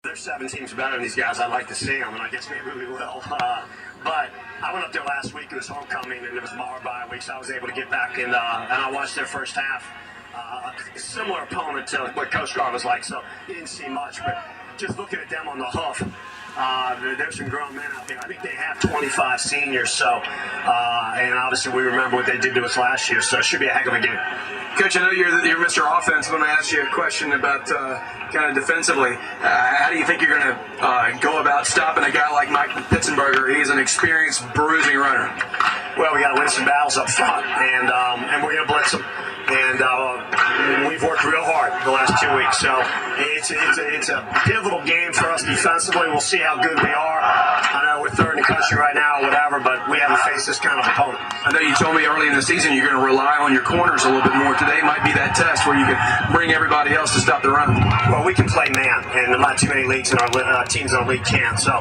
there's 7 teams better than these guys, I'd like to see them, and I guess maybe we will. But I went up there last week. It was homecoming, and it was our bye week, so I was able to get back and I watched their first half. A similar opponent to what Coach Gar was like, so you didn't see much. But just looking at them on the hoof, there's some grown men out there. I think they have 25 seniors, so and obviously we remember what they did to us last year, so it should be a heck of a game. Coach, I know you're Mr. Offense. When I ask you a question about kind of defensively, how do you think you're going to go about stopping a guy like Mike Pitzenberger? He's an experienced bruising runner. Well, we got to win some battles up front, and we're going to blitz them. And we've worked real hard the last 2 weeks, so it's a pivotal game for us defensively. We'll see how good we are. I know we're third in the country right now, or whatever, but we haven't faced this kind of opponent. I know you told me early in the season you're going to rely on your corners a little bit more. Today might be that test where you can bring everybody else to stop the run. Well, we can play man, and not too many leagues in our teams in our league can. So,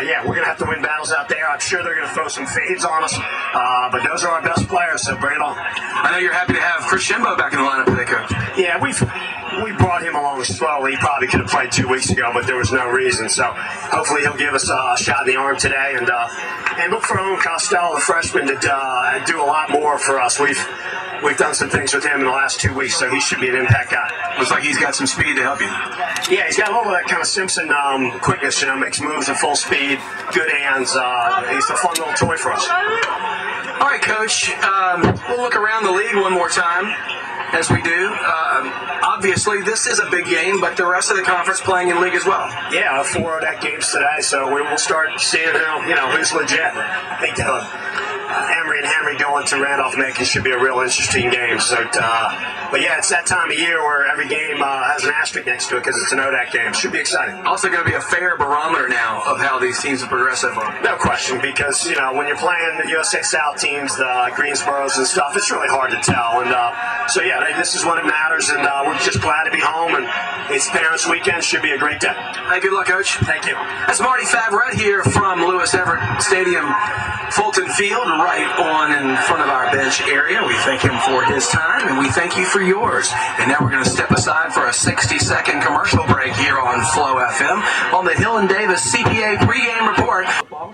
yeah, we're going to have to win battles out there. I'm sure they're going to throw some fades on us, but those are our best players, so bring it on. I know you're happy to have Chris Shimbo back in the lineup today, Coach. Yeah, we brought him along slowly. He probably could have played 2 weeks ago, but there was no reason. So hopefully he'll give us a shot in the arm today, and look for Owen Costello, the freshman, to do a lot more for us. We've done some things with him in the last 2 weeks, so he should be an impact guy. Looks like he's got some speed to help you. Yeah, he's got a little of that kind of Simpson quickness, makes moves at full speed, good hands. He's a fun little toy for us. All right, Coach, we'll look around the league one more time, as we do. Obviously, this is a big game, but the rest of the conference playing in league as well. Yeah, 4 ODAC games today, so we'll start seeing who's legit. I think Emory and Henry going to Randolph-Macon should be a real interesting game. So, but yeah, it's that time of year where every game has an asterisk next to it because it's an ODAC game. Should be exciting. Also going to be a fair barometer now of how these teams have progressed so far. No question, because when you're playing the USA South teams, the Greensboros and stuff, it's really hard to tell. And so yeah, this is when it matters, and we're just glad to be home. And it's Parents' Weekend. Should be a great day. Hey, good luck, Coach. Thank you. That's Marty Favret here from Lewis Everett Stadium, Fulton Field, right on in front of our bench area. We thank him for his time, and we thank you for yours. And now we're going to step aside for a 60-second commercial break here on Flow FM on the Hill and Davis CPA pregame report.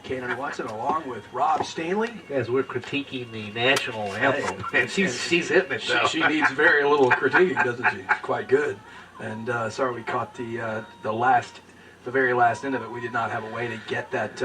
Cannon Watson along with Rob Stanley. As we're critiquing the national anthem. And she's hitting it, though. She needs very little critiquing, doesn't she? It's quite good. And sorry we caught the very last end of it. We did not have a way to get that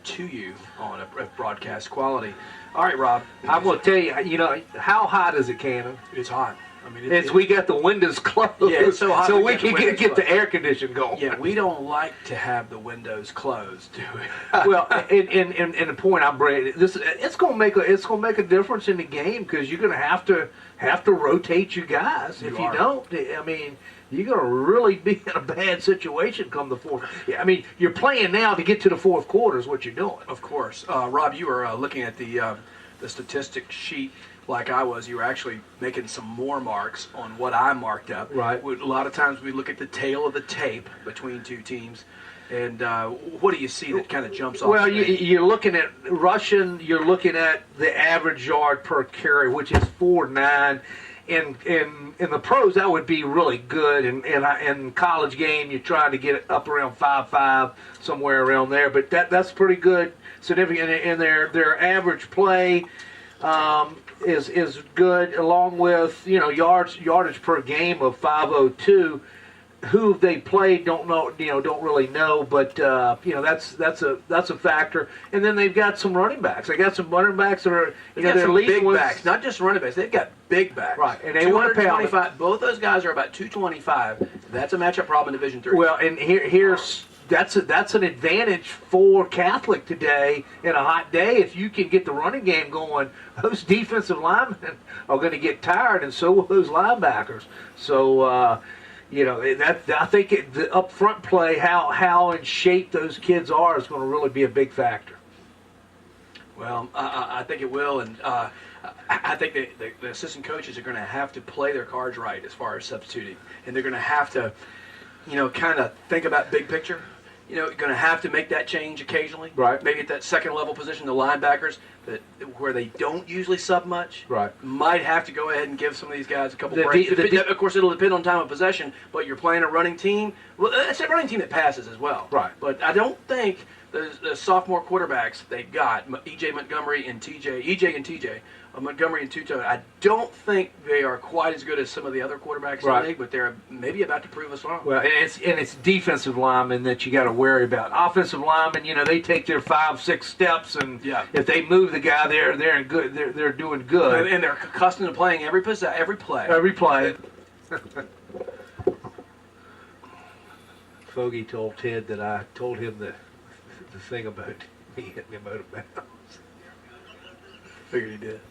to you on a broadcast quality. All right, Rob. I'm going to tell you, how hot is it, Cannon? It's hot. I mean, we got the windows closed, yeah, it's so hot so we can get the air conditioning going. Yeah, we don't like to have the windows closed, do we? Well, and the point I'm bringing, it's going to make a difference in the game because you're going to have to rotate you guys. If you don't, I mean, you're going to really be in a bad situation come the fourth. I mean, you're playing now to get to the fourth quarter is what you're doing. Of course, Rob, you were looking at the statistics sheet. Like I was, you were actually making some more marks on what I marked up. Right. A lot of times we look at the tail of the tape between two teams, and what do you see that kind of jumps off? Well, you're looking at rushing. You're looking at the average yard per carry, which is 4.9. In the pros, that would be really good. In college game, you're trying to get it up around 5.5, somewhere around there. But that's pretty good, significant. And their average play is good, along with yardage per game of 502. Who they played don't really know, but that's a factor. And then they've got some running backs. They got some running backs that are they're big backs, not just running backs. They've got big backs, right? And they want to pay. Both those guys are about 225. That's a matchup problem in Division III. Well, and here's. That's an advantage for Catholic today in a hot day. If you can get the running game going, those defensive linemen are going to get tired, and so will those linebackers. So, I think the up front play, how in shape those kids are, is going to really be a big factor. Well, I think it will, and I think the assistant coaches are going to have to play their cards right as far as substituting, and they're going to have to, kind of think about big picture. You're going to have to make that change occasionally. Right. Maybe at that second level position, the linebackers. But where they don't usually sub much, Right. might have to go ahead and give some of these guys a couple The breaks. of course, it'll depend on time of possession, but you're playing a running team. Well, it's a running team that passes as well. Right. But I don't think the sophomore quarterbacks they've got, EJ Montgomery and TJ, Montgomery and Tuto, I don't think they are quite as good as some of the other quarterbacks in Right. the league, but they're maybe about to prove us wrong. Well, and it's defensive linemen that you got to worry about. Offensive linemen, they take their 5-6 steps, and if they move the guy, they're in good. They're doing good, and they're accustomed to playing every play. Every play. Fogey told Ted that I told him the thing about he hit me out of bounds. Figured he did.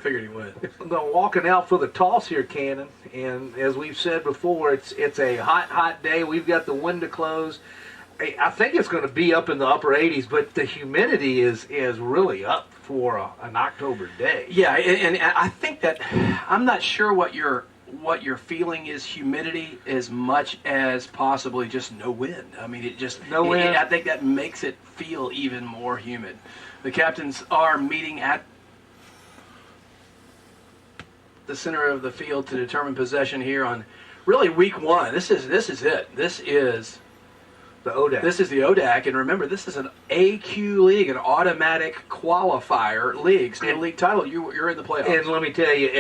Figured he would. I'm going walking out for the toss here, Cannon, and as we've said before, it's a hot day. We've got the window closed. I think it's going to be up in the upper 80s, but the humidity is really up for an October day. Yeah, and I think that I'm not sure what you're feeling is humidity as much as possibly just no wind. I mean, no wind. I think that makes it feel even more humid. The captains are meeting at the center of the field to determine possession here on really week one. This is it. This is the ODAC. This is the ODAC, and remember, this is an AQ league, an automatic qualifier league. Still league title. You're in the playoffs. And let me tell you,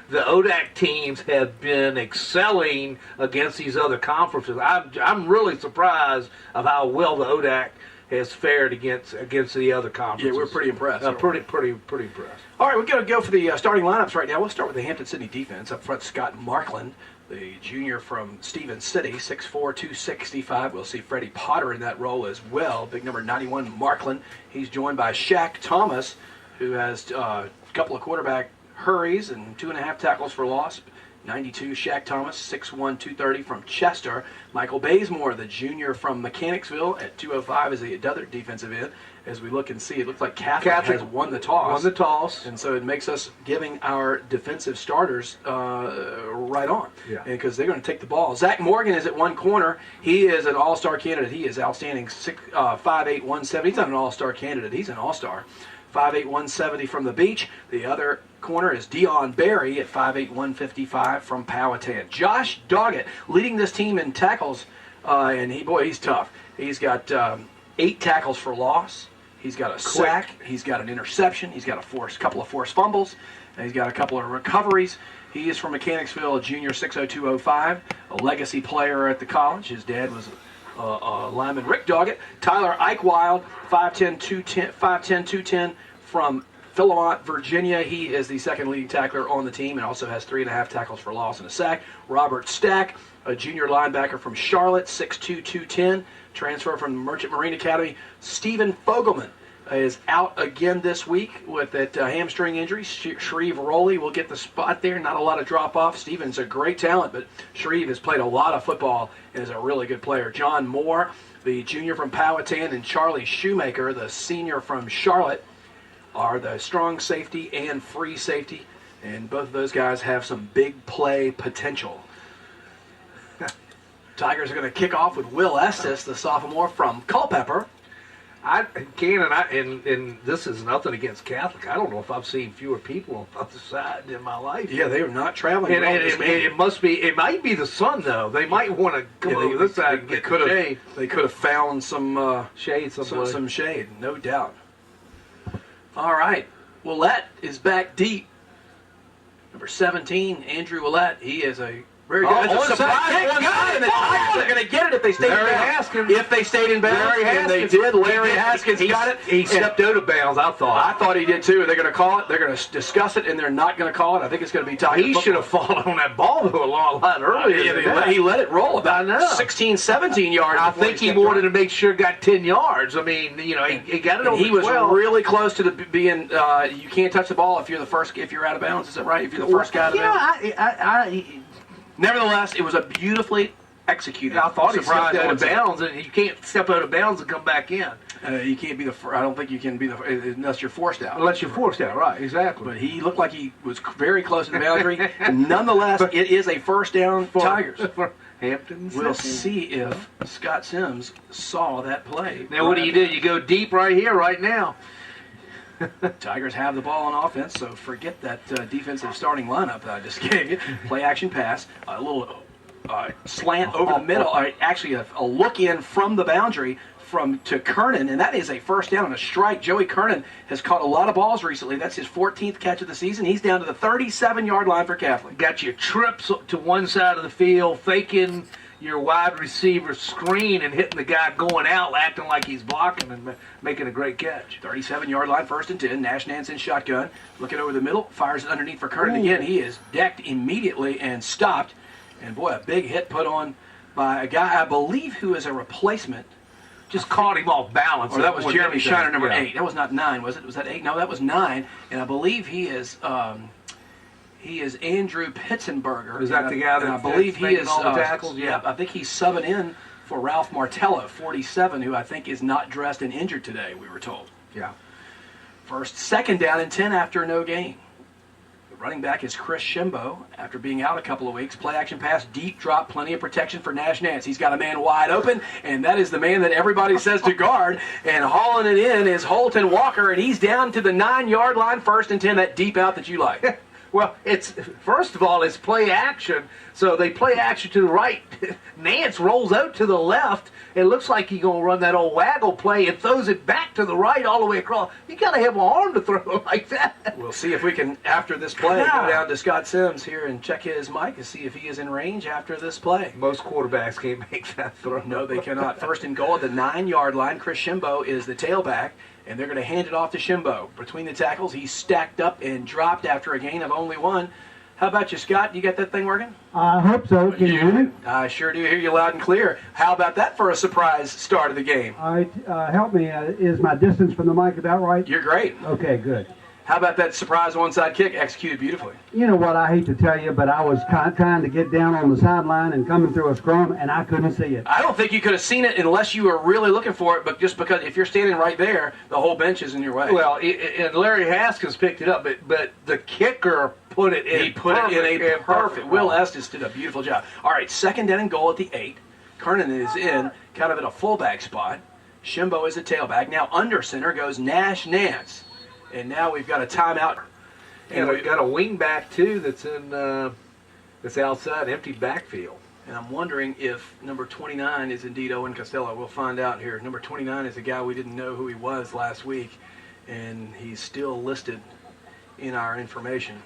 the ODAC teams have been excelling against these other conferences. I'm really surprised of how well the ODAC has fared against the other conferences. Yeah, we're pretty impressed. Pretty impressed. All right, we're going to go for the starting lineups right now. We'll start with the Hampton-Sydney defense. Up front, Scott Markland, the junior from Stevens City, 6'4", 265. We'll see Freddie Potter in that role as well. Big number 91, Markland. He's joined by Shaq Thomas, who has a couple of quarterback hurries and 2.5 tackles for loss. 92, Shaq Thomas, 6'1", 230 from Chester. Michael Bazemore, the junior from Mechanicsville, at 205 is the other defensive end. As we look and see, it looks like Catholic has won the toss. And so it makes us giving our defensive starters right on. Yeah. Because they're going to take the ball. Zach Morgan is at one corner. He is an all-star candidate. He is outstanding, 5'8", 170. He's not an all-star candidate. He's an all-star. 5'8", 170 from the beach. The other corner is Dion Berry at 5'8", 155 from Powhatan. Josh Doggett leading this team in tackles, and he's tough. He's got 8 tackles for loss. He's got a sack. He's got an interception. He's got a couple of forced fumbles. And he's got a couple of recoveries. He is from Mechanicsville, a junior, 6'0", 205, a legacy player at the college. His dad was lineman Rick Doggett. Tyler Eichwild, 5'10", 210 from Philemont, Virginia. He is the second leading tackler on the team and also has 3.5 tackles for loss and a sack. Robert Stack, a junior linebacker from Charlotte, 6'2", 210, transfer from the Merchant Marine Academy. Stephen Fogelman is out again this week with that hamstring injury. Shreve Rowley will get the spot there. Not a lot of drop-off. Stephen's a great talent, but Shreve has played a lot of football and is a really good player. John Moore, the junior from Powhatan, and Charlie Shoemaker, the senior from Charlotte, are the strong safety and free safety, and both of those guys have some big play potential. Tigers are going to kick off with Will Estes, the sophomore from Culpeper. And this is nothing against Catholic. I don't know if I've seen fewer people on the other side in my life. Yeah, they are not traveling. And it might be the sun though. They might want to come over this side and get the shade. They could have found some shade, some shade, no doubt. All right, Willette is back deep. Number 17, Andrew Willette. He is a very good. It's a surprise. And the Tigers are going to get it if they stay in bounds. If they stayed in bounds, and they did. Larry Haskins got it. He stepped out of bounds, I thought he did too. They're going to call it. They're going to discuss it, and they're not going to call it. I think it's going to be Tiger. He should have fallen on that ball though a lot earlier. He let it roll about 16, 17 yards. I think he wanted to make sure it got 10 yards. I mean, he got it over 12. He was really close to being. You can't touch the ball if you're the first. If you're out of bounds, is that right? If you're the first guy out of bounds. Nevertheless, it was a beautifully executed. I thought he stepped out of bounds, and you can't step out of bounds and come back in. You can't be the. I don't think you can be the unless you're forced out. Unless you're forced out, right? Exactly. But he looked like he was very close to the boundary. Nonetheless, it is a first down for Tigers. Hampton. We'll see if Scott Sims saw that play. Now, what do? You go deep right here, right now. Tigers have the ball on offense, so forget that defensive starting lineup that I just gave you. Play action pass, a little slant over the middle, actually a look in from the boundary to Kernan, and that is a first down and a strike. Joey Kernan has caught a lot of balls recently. That's his 14th catch of the season. He's down to the 37-yard line for Catholic. Got your trips to one side of the field, faking your wide receiver screen and hitting the guy going out, acting like he's blocking and making a great catch. 37-yard line, 1st and 10. Nash Nance in shotgun. Looking over the middle, fires it underneath for Kernan. Again, he is decked immediately and stopped. And boy, a big hit put on by a guy, I believe, who is a replacement. Just caught him off balance. Or that was Jeremy Shiner, number 8. That was not 9, was it? Was that 8? No, that was 9. And I believe he is Andrew Pitzenberger. Is that the guy that I believe he is all the tackles? Yeah, I think he's subbing in for Ralph Martello, 47, who I think is not dressed and injured today, we were told. Yeah. Second down and 10 after no gain. Running back is Chris Shimbo after being out a couple of weeks. Play action pass, deep drop, plenty of protection for Nash Nance. He's got a man wide open, and that is the man that everybody says to guard. And hauling it in is Holton Walker, and he's down to the 9-yard line, 1st and 10, that deep out that you like. Well, it's first of all, it's play action. So they play action to the right. Nance rolls out to the left. It looks like he's going to run that old waggle play and throws it back to the right all the way across. You got to have an arm to throw like that. We'll see if we can, after this play, go down to Scott Sims here and check his mic and see if he is in range after this play. Most quarterbacks can't make that throw. No, they cannot. 1st and goal at the 9-yard line. Chris Shimbo is the tailback, and they're going to hand it off to Shimbo. Between the tackles, he's stacked up and dropped after a gain of only 1. How about you, Scott? You got that thing working? I hope so. Can you hear me? I sure do hear you loud and clear. How about that for a surprise start of the game? All right. Help me. Is my distance from the mic about right? You're great. Okay, good. How about that surprise onside kick executed beautifully? You know what? I hate to tell you, but I was trying to get down on the sideline and coming through a scrum, and I couldn't see it. I don't think you could have seen it unless you were really looking for it, but just because if you're standing right there, the whole bench is in your way. Well, and Larry Haskins picked it up, but the kicker put it in. He put it in a perfect. Will Estes did a beautiful job. All right, 2nd down and goal at the 8. Kernan is in, kind of in a fullback spot. Shimbo is a tailback. Now under center goes Nash Nance. And now we've got a timeout. And we've got a wing back, too, that's in that's outside, empty backfield. And I'm wondering if number 29 is indeed Owen Costello. We'll find out here. Number 29 is a guy we didn't know who he was last week, and he's still listed in our information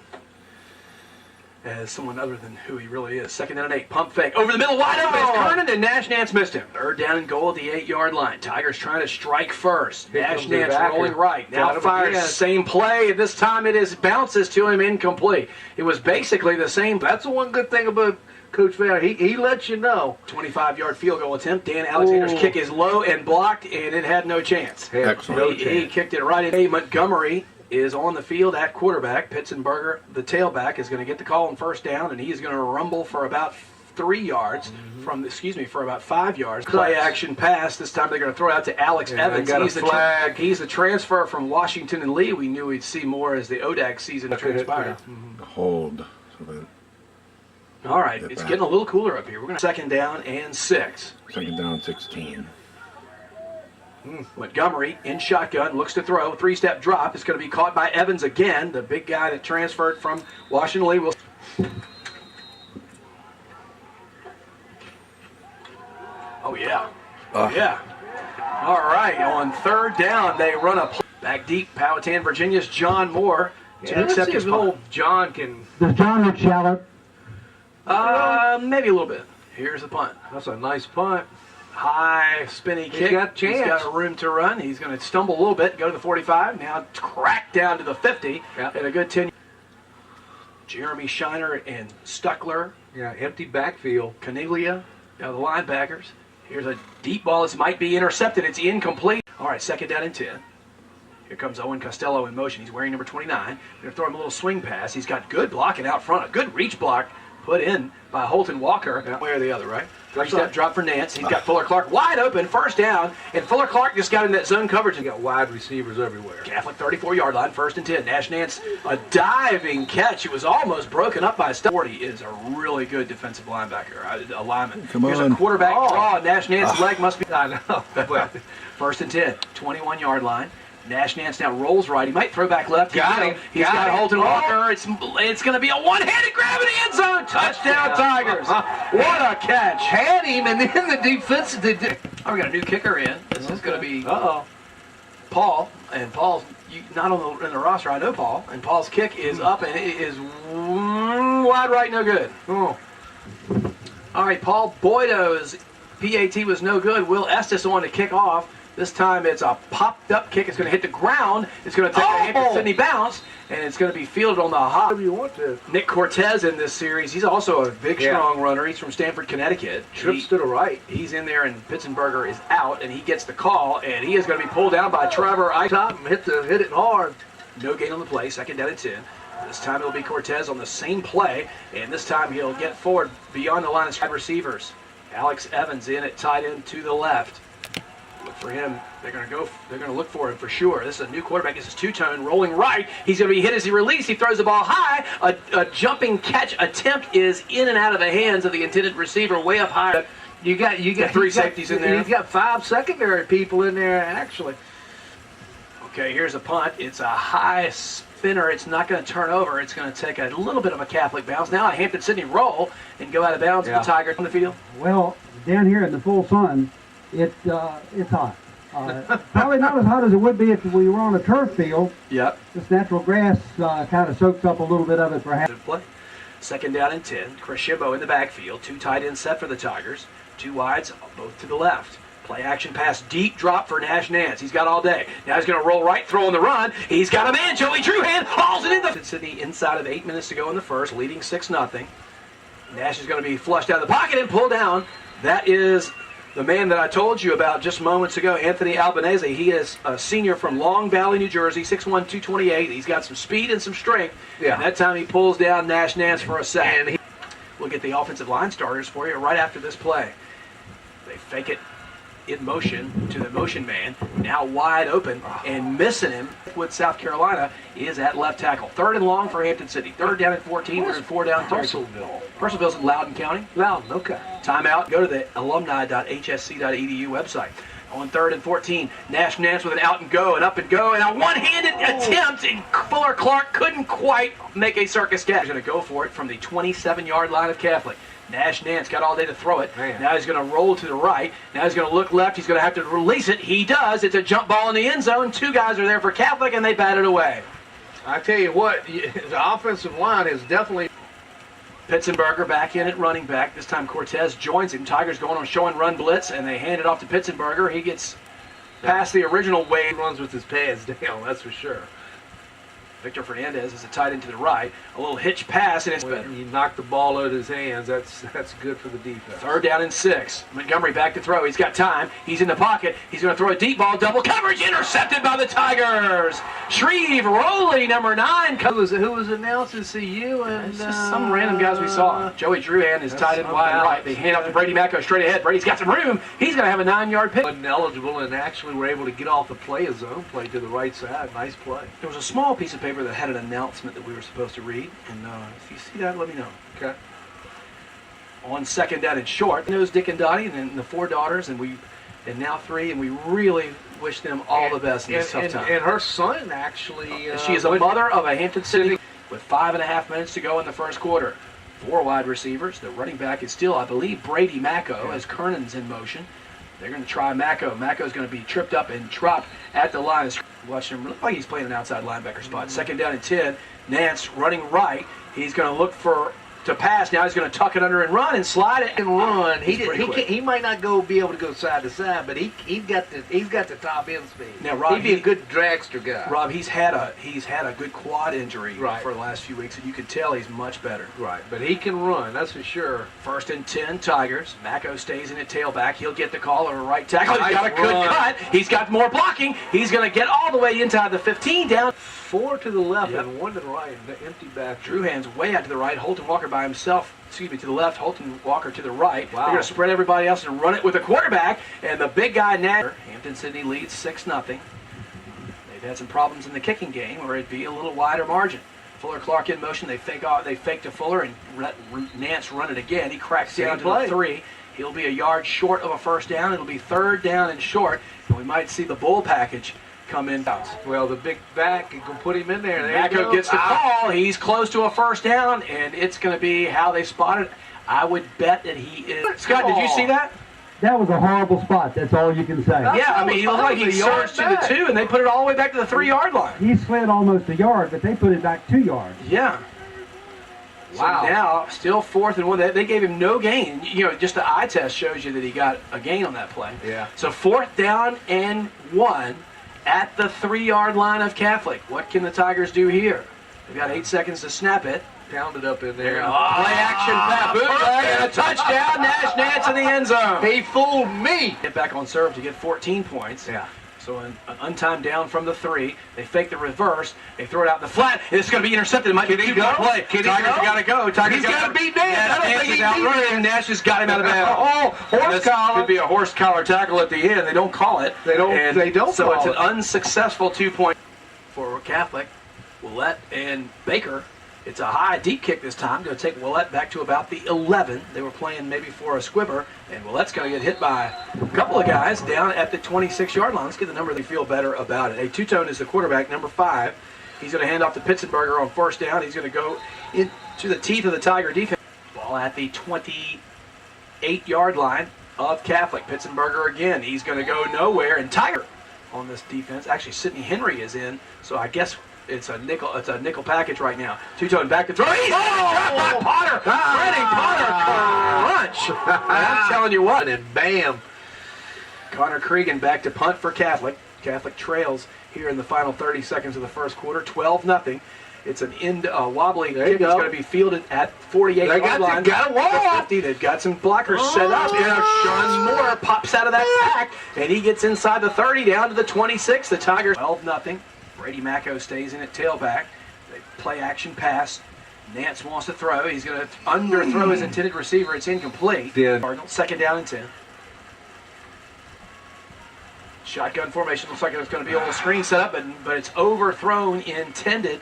as someone other than who he really is. 2nd down and 8. Pump fake. Over the middle, wide open. It's Kernan, and Nash Nance missed him. 3rd down and goal at the 8-yard line. Tigers trying to strike first. Nash Nance rolling right. Now fires same play. This time it is bounces to him incomplete. It was basically the same. That's the one good thing about Coach Vander. He lets you know. 25-yard field goal attempt. Dan Alexander's kick is low and blocked, and it had no chance. Excellent. He kicked it right in. Montgomery is on the field at quarterback. Pitzenberger, the tailback, is going to get the call on 1st down, and he's going to rumble for about 3 yards for about 5 yards. Play action pass. This time they're going to throw it out to Alex Evans. He's the flag. He's the transfer from Washington and Lee. We knew we'd see more as the ODAC season transpired. Hold. So that All right, it's getting a little cooler up here. We're going to 2nd down and 6. 2nd down, 16. Montgomery in shotgun, looks to throw, 3-step drop. It's going to be caught by Evans again, the big guy that transferred from Washington Lee. Oh, yeah. Yeah. All right, on 3rd down, they run a back deep. Powhatan, Virginia's John Moore to accept his old John can. Does John look shallow? Maybe a little bit. Here's the punt. That's a nice punt. High spinny kick. He's got room to run. He's going to stumble a little bit, go to the 45. Now crack down to the 50. Yep. And a good 10. Jeremy Shiner and Stuckler. Yeah, empty backfield. Caniglia, the linebackers. Here's a deep ball. This might be intercepted. It's incomplete. All right, 2nd down and 10. Here comes Owen Costello in motion. He's wearing number 29. They're going to throw him a little swing pass. He's got good blocking out front. A good reach block put in by Holton Walker. Yeah. One or the other, right? 3-step drop for Nance. He's got Fuller Clark wide open, 1st down, and Fuller Clark just got in that zone coverage. You got wide receivers everywhere. Catholic 34-yard line, 1st and 10. Nash Nance, a diving catch. It was almost broken up by a 40 is a really good defensive linebacker, a lineman. Here's a quarterback draw. Nash Nance's leg must be. I know. 1st and 10, 21-yard line. Nash Nance now rolls right. He might throw back left. Got him. He's got him. Holton Oh. Walker. It's going to be a one-handed grab in the end zone. Touchdown, Tigers. What a catch. Had him, and then the defense. Oh, we got a new kicker in. This is going to be Uh-oh. Paul. And Paul's not in the roster. I know Paul. And Paul's kick is up, and it is wide right, no good. Oh. All right, Paul Boydo's PAT was no good. Will Estes on to kick off. This time it's a popped-up kick. It's going to hit the ground. It's going to take a Hampton Sydney bounce, and it's going to be fielded on the hop. Whatever you want to. Nick Cortez in this series. He's also a big, strong runner. He's from Stamford, Connecticut. Trips to the right. He's in there, and Pitzenberger is out, and he gets the call, and he is going to be pulled down by Trevor. Top and hit it hard. No gain on the play. Second down and 10. This time it'll be Cortez on the same play, and this time he'll get forward beyond the line of receivers. Alex Evans in at tight end to the left. Look for him. They're going to look for him for sure. This is a new quarterback. This is two-tone, rolling right. He's going to be hit as he releases. He throws the ball high. A jumping catch attempt is in and out of the hands of the intended receiver, way up high. You got three safeties in there. You've got 5 secondary people in there, actually. Okay, here's a punt. It's a high spinner. It's not going to turn over. It's going to take a little bit of a Catholic bounce. Now a Hampton Sydney roll and go out of bounds. The Tigers on the field. Well, down here in the full sun, it's hot. Probably not as hot as it would be if we were on a turf field. Yep. This natural grass kind of soaks up a little bit of it, perhaps. Play. Second down and 10. Chris Shimbo in the backfield. 2 tight ends set for the Tigers. 2 wides, both to the left. Play action pass, deep drop for Nash Nance. He's got all day. Now he's going to roll right, throw on the run. He's got a man. Joey Truhan hauls it in the Sydney inside of 8 minutes to go in the first, leading 6-0. Nash is going to be flushed out of the pocket and pulled down. That is the man that I told you about just moments ago, Anthony Albanese. He is a senior from Long Valley, New Jersey, 6'1", 228. He's got some speed and some strength. Yeah. And that time he pulls down Nash Nance for a sack. And we'll get the offensive line starters for you right after this play. They fake it in motion to the motion man, now wide open and missing him with South Carolina is at left tackle. 3rd and long for Hampton City. 3rd down and 14. We're in 4 down territory. Purcellville's in Loudoun County. Loudon, okay. Timeout. Go to the alumni.hsc.edu website. On 3rd and 14, Nash Nance with an out and go, and a one-handed attempt, and Fuller Clark couldn't quite make a circus catch. He's going to go for it from the 27-yard line of Catholic. Nash Nance got all day to throw it. Man. Now he's going to roll to the right. Now he's going to look left. He's going to have to release it. He does. It's a jump ball in the end zone. 2 guys are there for Catholic, and they bat it away. I tell you what, the offensive line is definitely. Pitzenberger back in at running back. This time Cortez joins him. Tigers going on show and run blitz, and they hand it off to Pitzenberger. He gets past the original wave. Runs with his pads down, that's for sure. Victor Fernandez is a tight end to the right. A little hitch pass, and it's better. When you knock the ball out of his hands, that's good for the defense. 3rd down and 6. Montgomery back to throw. He's got time. He's in the pocket. He's going to throw a deep ball. Double coverage. Intercepted by the Tigers. Shreve Rowley, number 9. Who was announced at CU? And It's just some random guys we saw. Joey Druhan is tight end wide unbalanced. right. They hand off to Brady Macko straight ahead. Brady's got some room. He's going to have a 9-yard pick. Wasn't eligible and actually were able to get off the play a zone play to the right side. Nice play. There was a small piece of paper that had an announcement that we were supposed to read, and if you see that, let me know. Okay. On 2nd down and short, knows Dick and Dottie, and then the 4 daughters, and now 3, and we really wish them all the best in this tough time. And her son actually. She is a mother of a Hampton City with 5.5 minutes to go in the first quarter. 4 wide receivers. The running back is still, I believe, Brady Macko as Kernan's in motion. They're going to try Macko. Macko's going to be tripped up and dropped at the line. Watch him look like he's playing an outside linebacker spot. 2nd down and 10. Nance running right. He's going to look to pass. Now he's going to tuck it under and run and slide it And run. He He might not be able to go side to side, but he's got the top end speed. Now, Rob, he'd be a good dragster guy. Rob, he's had a good quad injury Right. for the last few weeks, and you can tell he's much better. Right, but he can run. That's for sure. 1st and 10, Tigers. Macko stays in at tailback. He'll get the call over right tackle. He's Nice got a good run. cut. He's got more blocking. He's going to get all the way inside the 15 down. 4 to the left Yep. and 1 to the right. The empty back. Druhan's way out to the right. Holton Walker by himself. To the left. Holton Walker to the right. Wow. They're going to spread everybody else and run it with a quarterback. And the big guy, Hampton Sydney leads 6-0. They've had some problems in the kicking game where it'd be a little wider margin. Fuller Clark in motion. They fake to Fuller, and Nance run it again. He cracks down to the 3. He'll be a yard short of a 1st down. It'll be 3rd down and short. And we might see the bull package come in. Well, the big back, you can put him in there. There you Macco go. gets the call. He's close to a first down, and it's going to be how they spot it. I would bet that he is. Scott, did you see that? That was a horrible spot. That's all you can say. Yeah, I mean, he looked like he surged to the 2, and they put it all the way back to the 3-yard line. He slid almost a yard, but they put it back 2 yards. Yeah. Wow. So now, still 4th and 1. They gave him no gain. You know, just the eye test shows you that he got a gain on that play. Yeah. So 4th down and 1 at the 3-yard line of Catholic. What can the Tigers do here? They've got 8 seconds to snap it. Pounded up in there. Play action, Pat bootleg, and a touchdown. Nash Nance in the end zone. He fooled me. Get back on serve to get 14 points. Yeah. So an untimed down from the 3. They fake the reverse. They throw it out in the flat. It's going to be intercepted. It might be a 2-point play. Can he Tigers go? got to go. Tigers He's got to beat Nash. I don't think Nash is he outrunning him. Nash has got him out of bounds. Oh, horse This collar. could be a horse collar tackle at the end. They don't call it. They don't So call it's it. an unsuccessful 2-point for Catholic. Willett and Baker. It's a high, deep kick this time. Going to take Willett back to about the 11. They were playing maybe for a squibber, and Willett's going to get hit by a couple of guys down at the 26-yard line. Let's get the number they feel better about it. Two-Tone is the quarterback, number 5. He's going to hand off to Pitzenberger on first down. He's going to go into the teeth of the Tiger defense. Ball at the 28-yard line of Catholic. Pitzenberger again. He's going to go nowhere, and Tiger on this defense. Actually, Sidney Henry is in, so I guess it's a nickel package right now. Two-Tone back to throw. He's dropped by Potter. Freddie Potter crunch. I'm telling you what. And bam. Connor Cregan back to punt for Catholic. Catholic trails here in the final 30 seconds of the first quarter. 12-0ung. It's an wobbly There you kick. It's go. going to be fielded at 48-yard line. got a wall. 50. They've got some blockers set up. Sean Moore pops out of that pack, and he gets inside the 30 down to the 26. The Tigers 12-0. Brady Macco stays in at tailback. They play action pass. Nance wants to throw. He's going to underthrow his intended receiver. It's incomplete. Cardinals, 2nd down and 10. Shotgun formation. Looks like it's going to be a little screen set up, but it's overthrown intended.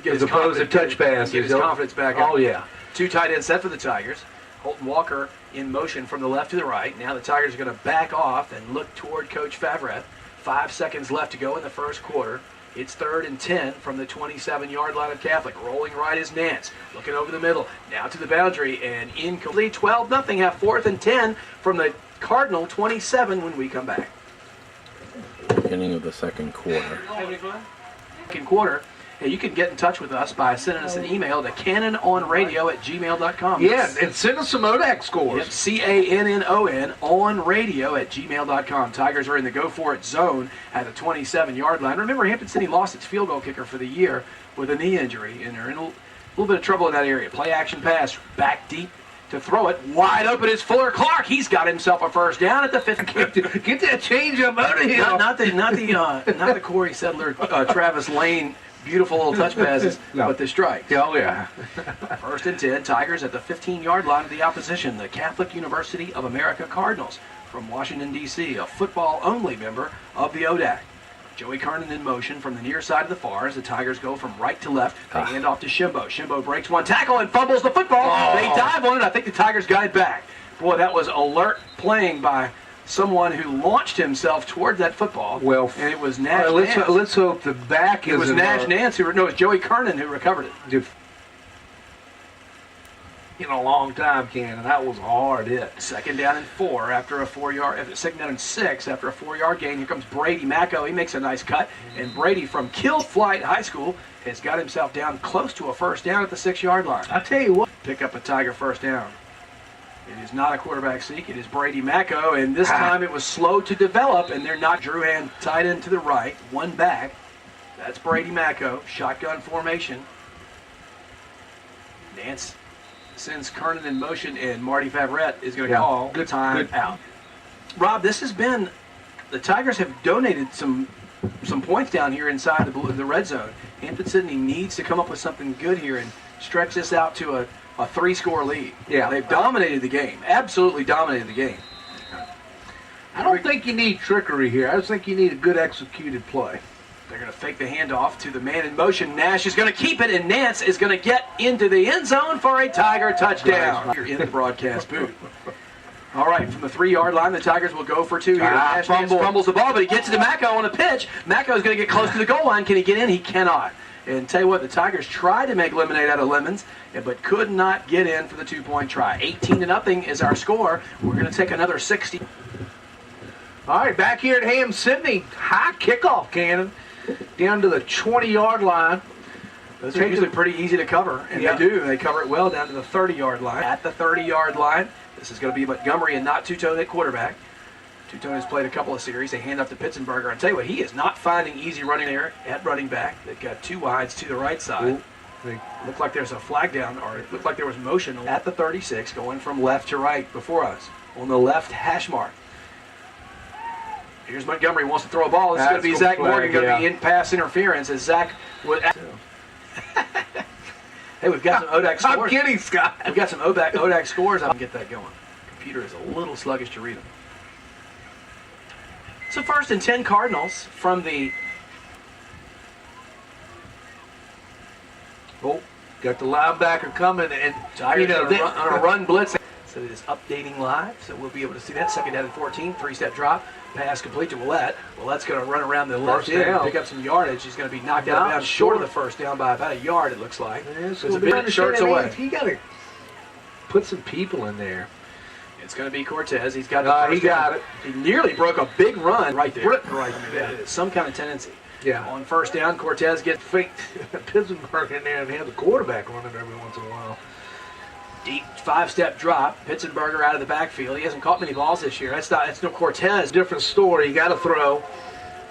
As opposed to touch pass. Get his confidence back up. Oh, yeah. 2 tight ends set for the Tigers. Holton Walker in motion from the left to the right. Now the Tigers are going to back off and look toward Coach Favret. 5 seconds left to go in the first quarter. It's 3rd and 10 from the 27-yard line of Catholic. Rolling right is Nance. Looking over the middle. Now to the boundary and incomplete. 12-0. Have 4th and 10 from the Cardinal 27 when we come back. Beginning of the second quarter. Second quarter. Hey, you can get in touch with us by sending us an email to cannononradio@gmail.com. Yeah, and send us some ODAC scores. Yep, CANNON onradio@gmail.com. Tigers are in the go for it zone at the 27-yard line. Remember, Hampton City lost its field goal kicker for the year with a knee injury, and they're in a little bit of trouble in that area. Play action pass, back deep to throw it. Wide open is Fuller Clark. He's got himself a first down at the 5th. Get that change up out of here. Not the Corey Sedler, Travis Lane. Beautiful little touch passes, but the strikes. Oh, yeah. 1st and 10, Tigers at the 15-yard line of the opposition, the Catholic University of America Cardinals from Washington, D.C., a football-only member of the ODAC. Joey Kernan in motion from the near side of the far as the Tigers go from right to left. They hand off to Shimbo. Shimbo breaks one tackle and fumbles the football. They dive on it. I think the Tigers got it back. Boy, that was alert playing by someone who launched himself towards that football. Well, and it was Nash Nance. Let's hope the back is. It was Nash Nance who, no, it was Joey Kernan who recovered it. In a long time, Ken, and that was a hard hit. 2nd down and 4 after a 4-yard. 2nd down and 6 after a 4-yard gain. Here comes Brady Macco. He makes a nice cut, and Brady from Kill Flight High School has got himself down close to a first down at the 6-yard line. I tell you what, Pick up a Tiger first down. It is not a quarterback seek. It is Brady Macco, and this time it was slow to develop, and they're not. Drew Hand tight end to the right, one back. That's Brady Macco, shotgun formation. Nance sends Kernan in motion, and Marty Favret is going to call good time out. Rob, this has been, the Tigers have donated some points down here inside the red zone. Hampton Sydney needs to come up with something good here and stretch this out to a 3-score lead. Yeah. They've dominated the game, absolutely dominated the game. I don't think you need trickery here. I just think you need a good executed play. They're going to fake the handoff to the man in motion. Nash is going to keep it, and Nance is going to get into the end zone for a Tiger touchdown. You're in the broadcast booth. All right, from the 3-yard line, the Tigers will go for 2 here. Nash fumbles the ball, but he gets it to Macco on a pitch. Macco is going to get close to the goal line. Can he get in? He cannot. And tell you what, the Tigers tried to make lemonade out of lemons, but could not get in for the 2-point try. 18-0 is our score. We're going to take another 60. All right, back here at Ham Sydney, high kickoff cannon down to the 20-yard line. Those are usually pretty easy to cover, and they do. They cover it well down to the 30-yard line. At the 30-yard line, this is going to be Montgomery and not Tutone at quarterback. Tutone has played a couple of series. They hand off to Pitzenberger. I'll tell you what, he is not finding easy running there at running back. They've got 2 wides to the right side. Looked like there's a flag down, or it looked like there was motion at the 36 going from left to right before us. On the left hash mark. Here's Montgomery, wants to throw a ball. This is going to be Zach Morgan, going to be in pass interference as Zach would. Hey, we've got some ODAC scores. I'm kidding, Scott. We've got some ODAC scores. I can get that going. Computer is a little sluggish to read them. So 1st and 10 Cardinals from the. Oh, got the linebacker coming, and Tigers on a run blitz. So it is updating live, so we'll be able to see that. 2nd down and 14, 3-step drop, pass complete to Willette. Willette's going to run around the left end and pick up some yardage. He's going to be knocked out of bounds short of the first down by about a yard, it looks like. There's a bit shirts away. He got to put some people in there. It's going to be Cortez. He's got the first down. He got it. He nearly broke a big run right there. Right there. Some kind of tendency. Yeah. On 1st down, Cortez gets faked Pittsburgh in there and had the quarterback running every once in a while. Deep 5-step drop. Pitzenberger out of the backfield. He hasn't caught many balls this year. That's no Cortez. Different story. You got to throw.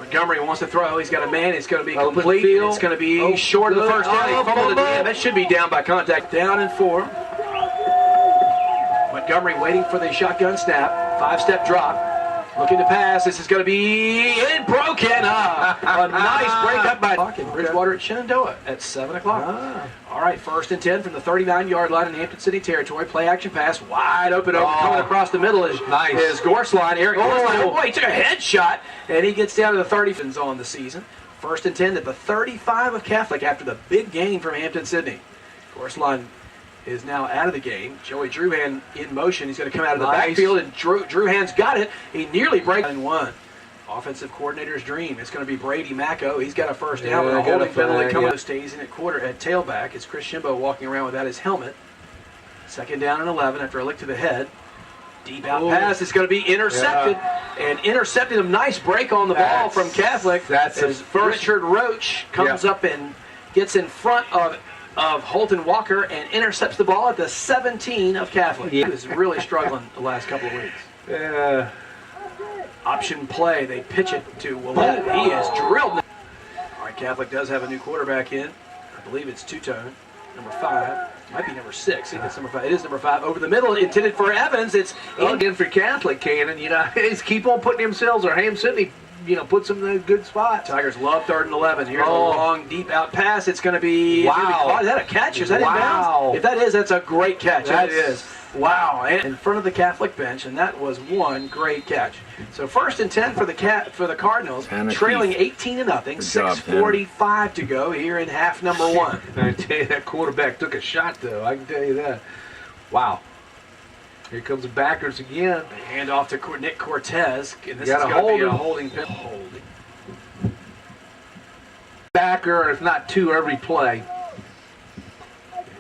Montgomery wants to throw. He's got a man. It's going to be complete. It's going to be short of the first down. He fumbled it again. That should be down by contact. Down and 4. Montgomery waiting for the shotgun snap. 5-step drop. Looking to pass. This is going to be broken up. A nice break up by Bridgewater at Shenandoah at 7 o'clock. All right, 1st and 10 from the 39-yard line in Hampton City territory. Play action pass. Wide open. Coming across the middle is Gorsline. Eric Gorsline. Oh, boy, he took a headshot, and he gets down to the 30 on the season. 1st and 10 at the 35 of Catholic after the big gain from Hampton Sydney. Gorsline is now out of the game. Joey Druhan in motion. He's going to come out of the backfield, and Druhan's got it. He nearly breaks in 1. Offensive coordinator's dream. It's going to be Brady Macco. He's got a first down with a holding penalty coming. Stays in at tailback. It's Chris Shimbo walking around without his helmet. 2nd down and 11 after a lick to the head. Deep out pass. It's going to be intercepted. And intercepted a nice break on the ball from Catholic. That's as Richard Roach comes up and gets in front of Holton Walker and intercepts the ball at the 17 of Catholic. He was really struggling the last couple of weeks. Option play. They pitch it to Willette. He is drilled. All right, Catholic does have a new quarterback in. I believe it's Tutone, number 5. Might be number 6. It's number 5. It is number 5. Over the middle, intended for Evans. It's in for Catholic, Cannon. You know, they just keep on putting themselves, or Ham Sydney, puts them in a good spot. Tigers love 3rd and 11. Here's a long, deep out pass. It's going to be. Wow. Is that a catch? Is that in bounds? If that is, that's a great catch. That is. Wow. And in front of the Catholic bench, and that was one great catch. So 1st and 10 for the Cardinals, trailing 18-0. 6:45 to go here in half number 1. I tell you, that quarterback took a shot, though. I can tell you that. Wow. Here comes the backers again. They hand off to Nick Cortez. And this is going to be a holding penalty. Backer, if not 2 every play.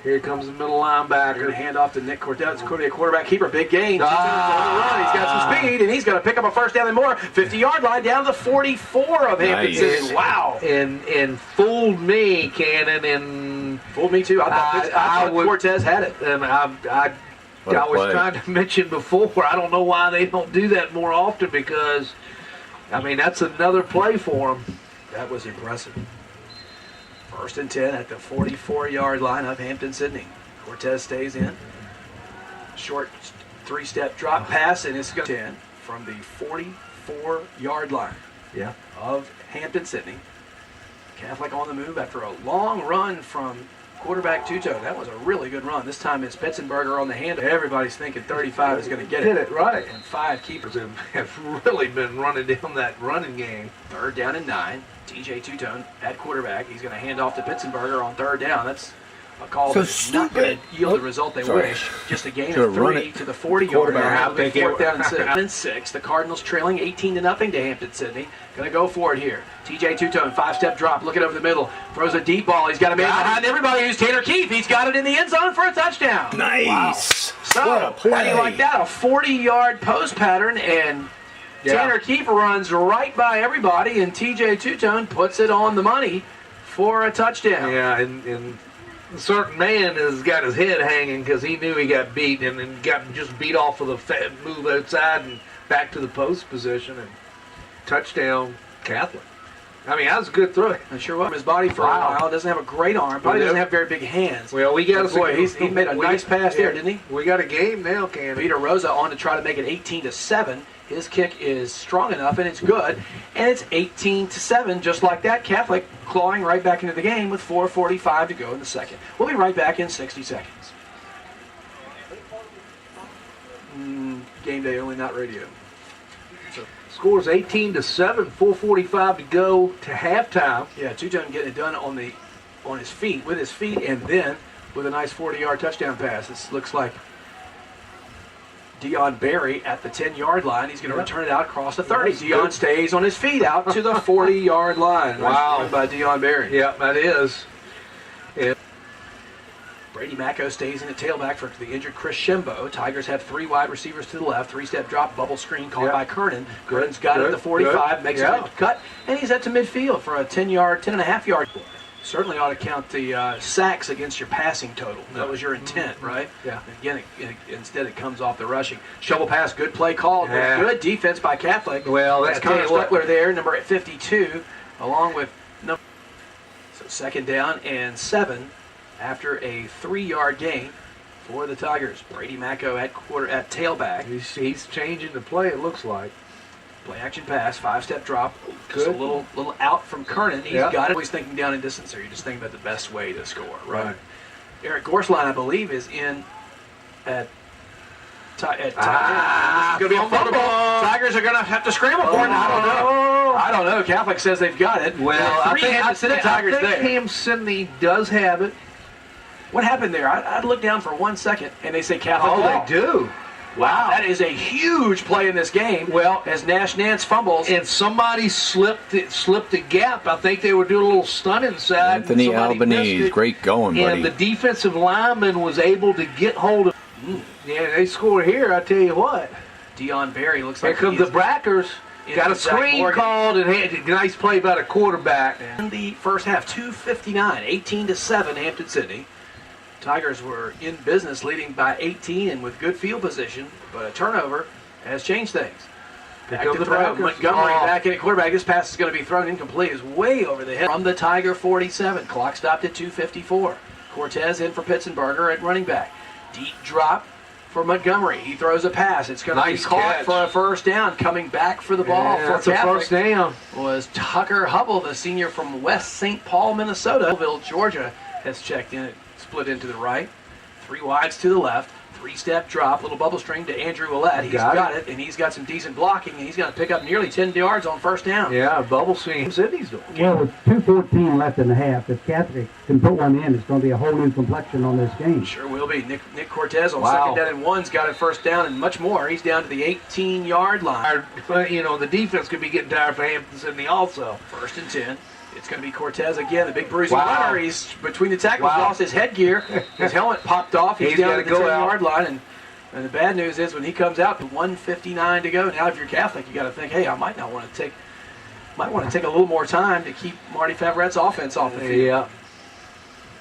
Here comes the middle linebacker. Going to hand off to Nick Cortez. Quarterback keeper. Big gain. He's got some speed, and he's going to pick up a first down and more. 50-yard line down to the 44 of Hampton City. Wow. And fooled me, Cannon, and fooled me too. I thought Cortez had it. And I was trying to mention before, I don't know why they don't do that more often, because, that's another play for them. That was impressive. 1st and 10 at the 44-yard line of Hampton Sydney. Cortez stays in. Short 3-step drop pass, and it's going to 10 from the 44-yard line of Hampton Sydney. Catholic on the move after a long run from quarterback Tutone. That was a really good run. This time it's Pitzenberger on the hand. Everybody's thinking 35 is going to get it. Hit it, right. And 5 keepers have really been running down that running game. 3rd down and 9. TJ Tutone at quarterback. He's going to hand off to Pitzenberger on 3rd down. That's A call So that's not stupid. going to yield the result they Sorry. wish. Just a gain Should've of run 3 it. to the 40-yard Quarterback. line. I It'll be think it- 4th down and 6. And 6. The Cardinals trailing 18-0 to Hampton-Sydney. Going to go for it here. TJ Two-Tone, 5-step drop, looking over the middle. Throws a deep ball. He's got a man behind everybody who's Tanner Keefe. He's got it in the end zone for a touchdown. Nice. So, What a play. how do you like that? A 40-yard post pattern, and Tanner Keefe runs right by everybody, and TJ Two-Tone puts it on the money for a touchdown. Yeah, and a certain man has got his head hanging because he knew he got beat and then got just beat off of the move outside and back to the post position and touchdown Catholic. I mean, that was a good throw. I'm sure what his body for a while. Doesn't have a great arm. Probably doesn't have very big hands. Well, we got Boy, he made a nice pass there, didn't he? We got a game now, Cannon. Peter Rosa on to try to make it 18-7. His kick is strong enough and it's good, and it's 18-7, just like that. Catholic clawing right back into the game with 4:45 to go in the second. We'll be right back in 60 seconds. Game day only, not radio. Scores 18-7, 4:45 to go to halftime. Yeah, Two-Tone getting it done on his feet, with his feet, and then with a nice 40-yard touchdown pass. This looks like Dion Berry at the 10-yard line. He's going to return it out across the 30. Dion stays on his feet out to the 40-yard line. Wow. Nice by Dion Berry. Yeah, that is. Brady Macco stays in the tailback for the injured Chris Shimbo. Tigers have 3 wide receivers to the left. 3-step drop, bubble screen called by Kernan. Kernan's got it at the 45, makes a good cut, and he's at to midfield for a 10.5-yard. Certainly ought to count the sacks against your passing total. That was your intent, right? Yeah. Again, instead it comes off the rushing. Shovel pass, good play called. Yeah. Good defense by Catholic. Well, that's Connor Steckler there, number 52, along with number. So 2nd down and 7 after a 3-yard gain for the Tigers. Brady Macco at tailback. He's changing the play, it looks like. Play action pass, 5-step drop. Just Good. a little out from Kernan. He's Yeah. got it. He's thinking down in distance, or you're just thinking about the best way to score, right? Eric Gorsline, I believe, is in at tight end. This is going to be a fumble. Tigers are going to have to scramble for it. I don't know. Catholic says they've got it. Well, I think Tigers there. Hampton-Sydney does have it. What happened there? I'd look down for 1 second, and they say Catholic. Oh, they do. Wow, that is a huge play in this game. Well, as Nash Nance fumbles, and somebody slipped the gap. I think they were doing a little stunt inside. Anthony and somebody missed Albanese, it. great going, buddy. And the defensive lineman was able to get hold of. Yeah, they scored here. I tell you what. Dion Berry looks Here like comes the Brackers. Got a Zach screen Morgan. called and had a nice play by the quarterback. In the first half, 2:59, 18-7, Hampton-Sydney. Tigers were in business, leading by 18 and with good field position, but a turnover has changed things. Back to the throw. Montgomery back in at quarterback. This pass is going to be thrown incomplete. It's way over the head from the Tiger 47. Clock stopped at 2:54. Cortez in for Pitzenberger at running back. Deep drop for Montgomery. He throws a pass. It's going to be caught for a first down. Coming back for the ball for that's a Catholic first down. was Tucker Hubble, the senior from West St. Paul, Minnesota. Georgia has checked in. It split into the right. 3 wides to the left. 3-step drop, little bubble string to Andrew Willett. He's got it, and he's got some decent blocking, and he's going to pick up nearly 10 yards on first down. Yeah, bubble screen. Sydney's doing. Well, with 2:14 left in the half, if Catholic can put one in, it's going to be a whole new complexion on this game. Sure will be. Nick Cortez on 2nd down and 1's got it first down and much more. He's down to the 18-yard line. You know, the defense could be getting tired for Hampton-Sydney also. 1st and 10. It's going to be Cortez again, the big bruising runner. He's between the tackles, lost his headgear. His helmet popped off. He's down at the 10-yard line. And the bad news is when he comes out, 1:59 to go. Now, if you're Catholic, you got to think, hey, I might want to take a little more time to keep Marty Favrette's offense off the field. Yeah.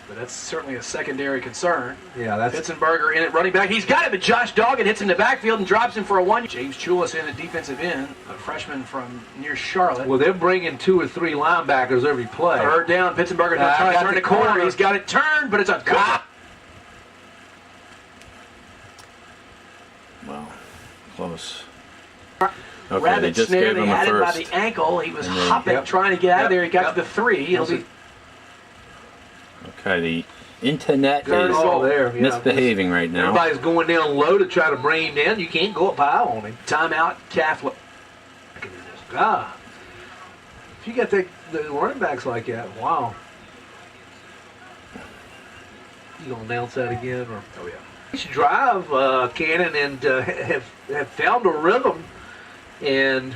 But that's certainly a secondary concern. Yeah, that's Pitzenberger in at running back. He's got it, but Josh Doggett hits in the backfield and drops him for a 1. James Chulis in at defensive end, a freshman from near Charlotte. Well, they're bringing 2 or 3 linebackers every play. Third down, Pitzenberger trying to turn the corner. He's got it turned, but it's a good. Wow, close. Okay, they Rabbit just snare. gave They him a had him by first. the ankle. He was And then- hopping, trying to get out of there. He got to the 3. He'll be Okay, the internet Third is and goal. there. Yeah. misbehaving right now. Everybody's going down low to try to bring him in. You can't go up high on him. timeout. Catholic. Ah. If you got the running backs like that, wow. You gonna announce that again, or? Oh yeah. Nice drive, Cannon, and have found a rhythm. And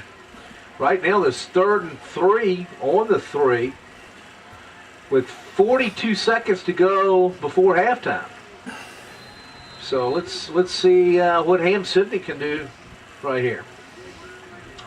right now, there's 3rd and 3 on the 3, with 42 seconds to go before halftime. So let's see what Ham Sydney can do right here.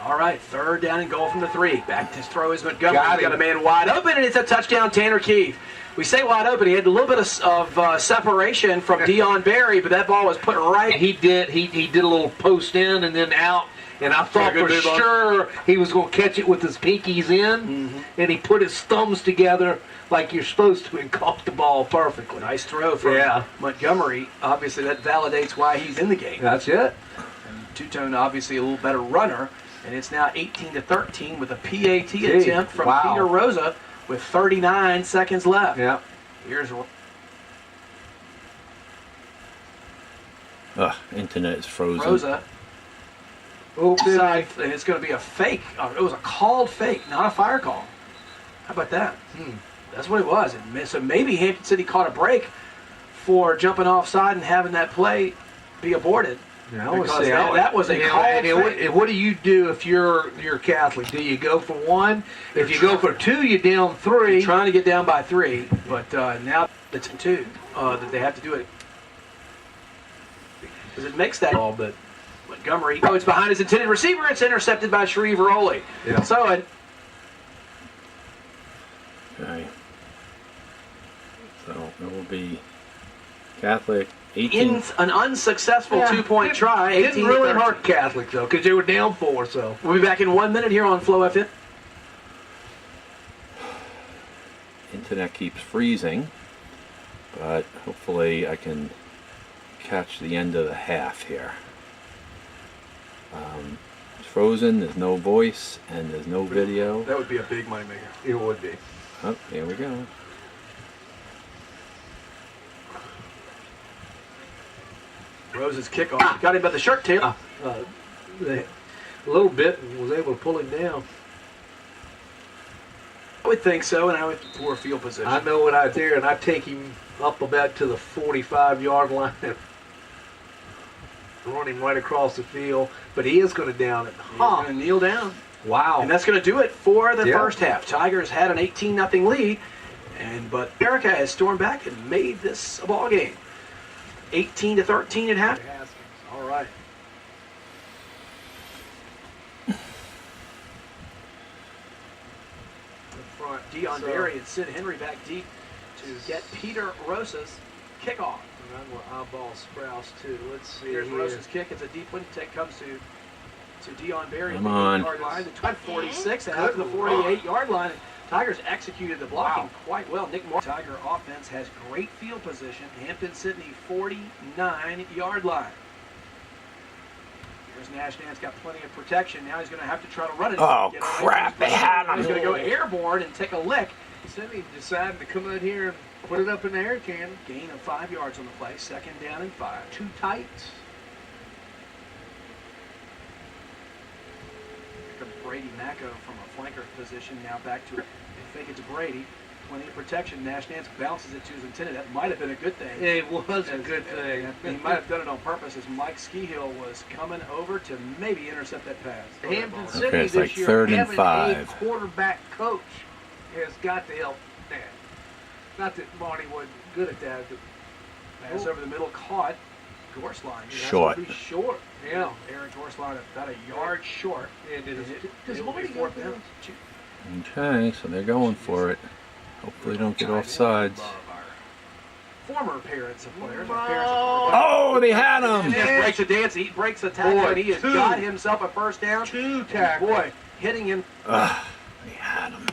All right, 3rd down and goal from the 3. Back to throw is Montgomery. Got He's got him. a man wide open, and it's a touchdown, Tanner Keefe. We say wide open. He had a little bit of separation from Dion Berry, but that ball was put right. He did a little post in and then out, and I thought Good for move on. sure he was going to catch it with his pinkies in, and he put his thumbs together like you're supposed to and caught the ball perfectly. Nice throw from Montgomery. Obviously, that validates why he's in the game. That's it. And Two-Tone, obviously, a little better runner. And it's now 18-13 with a PAT attempt from Wow. Peter Rosa with 39 seconds left. Yeah. Here's Internet is frozen. Rosa. Side, and it's going to be a fake. It was a called fake, not a fire call. How about that? That's what it was. So maybe Hampton City caught a break for jumping offside and having that play be aborted. Yeah, Because that was a called fake. what do you do if you're Catholic? Do you go for 1? If you go for 2, you're down 3. Trying to get down by 3, but now it's 2 that they have to do it. Because it makes that ball, but Montgomery, it's behind his intended receiver. It's intercepted by Shreve Rowley. Yeah. So Okay. So it will be Catholic 18. in an unsuccessful 2-point try, It didn't really 18-13. hurt Catholic though, because they were down 4. So We'll be back in 1 minute here on Flow FM. Internet keeps freezing, but hopefully I can catch the end of the half here. It's frozen, there's no voice, and there's no video. That would be a big moneymaker. it would be. Oh, here we go. Rose's kickoff. Got him by the shirt tail. A little bit and was able to pull him down. I would think so, and I would poor field position. I know it out there, and I take him up about to the 45-yard line and run him right across the field. But he is going to down it. He's going to kneel down. Wow. And that's going to do it for the Yeah. first half. Tigers had an 18-0 lead, but America has stormed back and made this a ball game. 18-13 at half. All right. In front, Dion Berry and Sid Henry back deep to get Peter Rosa's kickoff. And I'm going to eyeball Sprouse too. Let's see. Here's here. Rosa's kick. It's a deep one. It comes to Dion Berry Come at the on. 8-yard line. The 46 out to the 48-yard line. Tigers executed the blocking quite well. Nick Moore. Tiger offense has great field position. Hampton Sydney 49-yard line. Here's Nash Nance, got plenty of protection. Now he's going to have to try to run it. Oh, Get away crap, from his they had He's him. going to go airborne and take a lick. Sydney decided to come out here and put it up in the air can. Gain of 5 yards on the play. 2nd down and 5. Too tight. Here comes Brady Macco from a flanker position. Now back to it. They fake it to Brady. Plenty of protection. Nash Nance bounces it to his intended. That might have been a good thing. It was a good thing. He might have done it on purpose as Mike Skihill was coming over to maybe intercept that pass. Hampton Okay, City it's this like year, 3rd and having 5. a quarterback coach has got to help that. Not that Marty wasn't good at that, but Pass over the middle, caught. Gorsline. Short. That's gonna be short. Yeah. Aaron Gorsline about a yard short. And Does does Marty Marty go go for for that? Okay, so they're going for it. Hopefully they don't get off sides. Former parents of players. Oh, they had him! He breaks a dance. He breaks a tackle, Boy, and he has two. got himself a first down. 2 tackles. Boy, hitting him. They had him.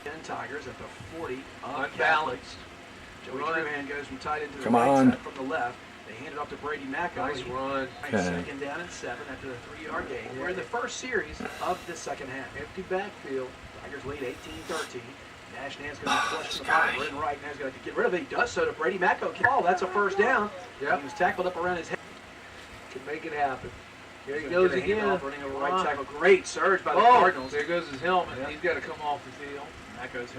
10 Tigers at the 40. Unbalanced. Joey Run. Truhan goes from tight end to the Come right on. side from the left. They hand it off to Brady Macco. Nice He- run. Okay. 2nd down and 7 after the 3-yard gain. We're in the first series of the second half. Empty backfield. Tigers lead 18-13. Nash Nance going to flush from the pocket. Red and right. Now he's going to get rid of it. He does so to Brady Macco. Oh, that's a first down. Yep. He was tackled up around his head. Can make it happen. Here he He's goes gonna get a again. handoff, running over right tackle. Great surge by the Oh, Cardinals. there goes his helmet. Yeah. He's got to come off the field. Macco's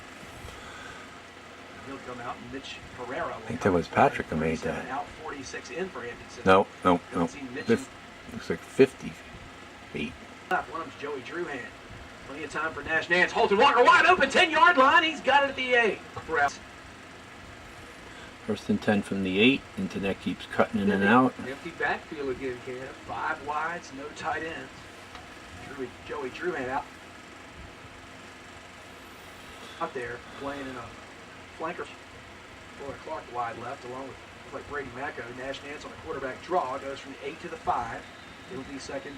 He'll come out, and Mitch Herrera. I think that was Patrick who made that. Out 46 in for Hampton City. No. Haven't seen Mitch Looks like 50 feet. left. One of them's Joey Druhan. Plenty of time for Nash Nance. Holton Walker wide open, 10-yard line. He's got it at the 8. First and 10 from the 8. Internet keeps cutting in and out. Empty backfield again, Cam. 5 wides, no tight ends. Joey Druhan out there playing in a flanker. Boy, Clark wide left along with like Brady Macco. Nash Nance on a quarterback draw goes from the 8 to the 5. It'll be second.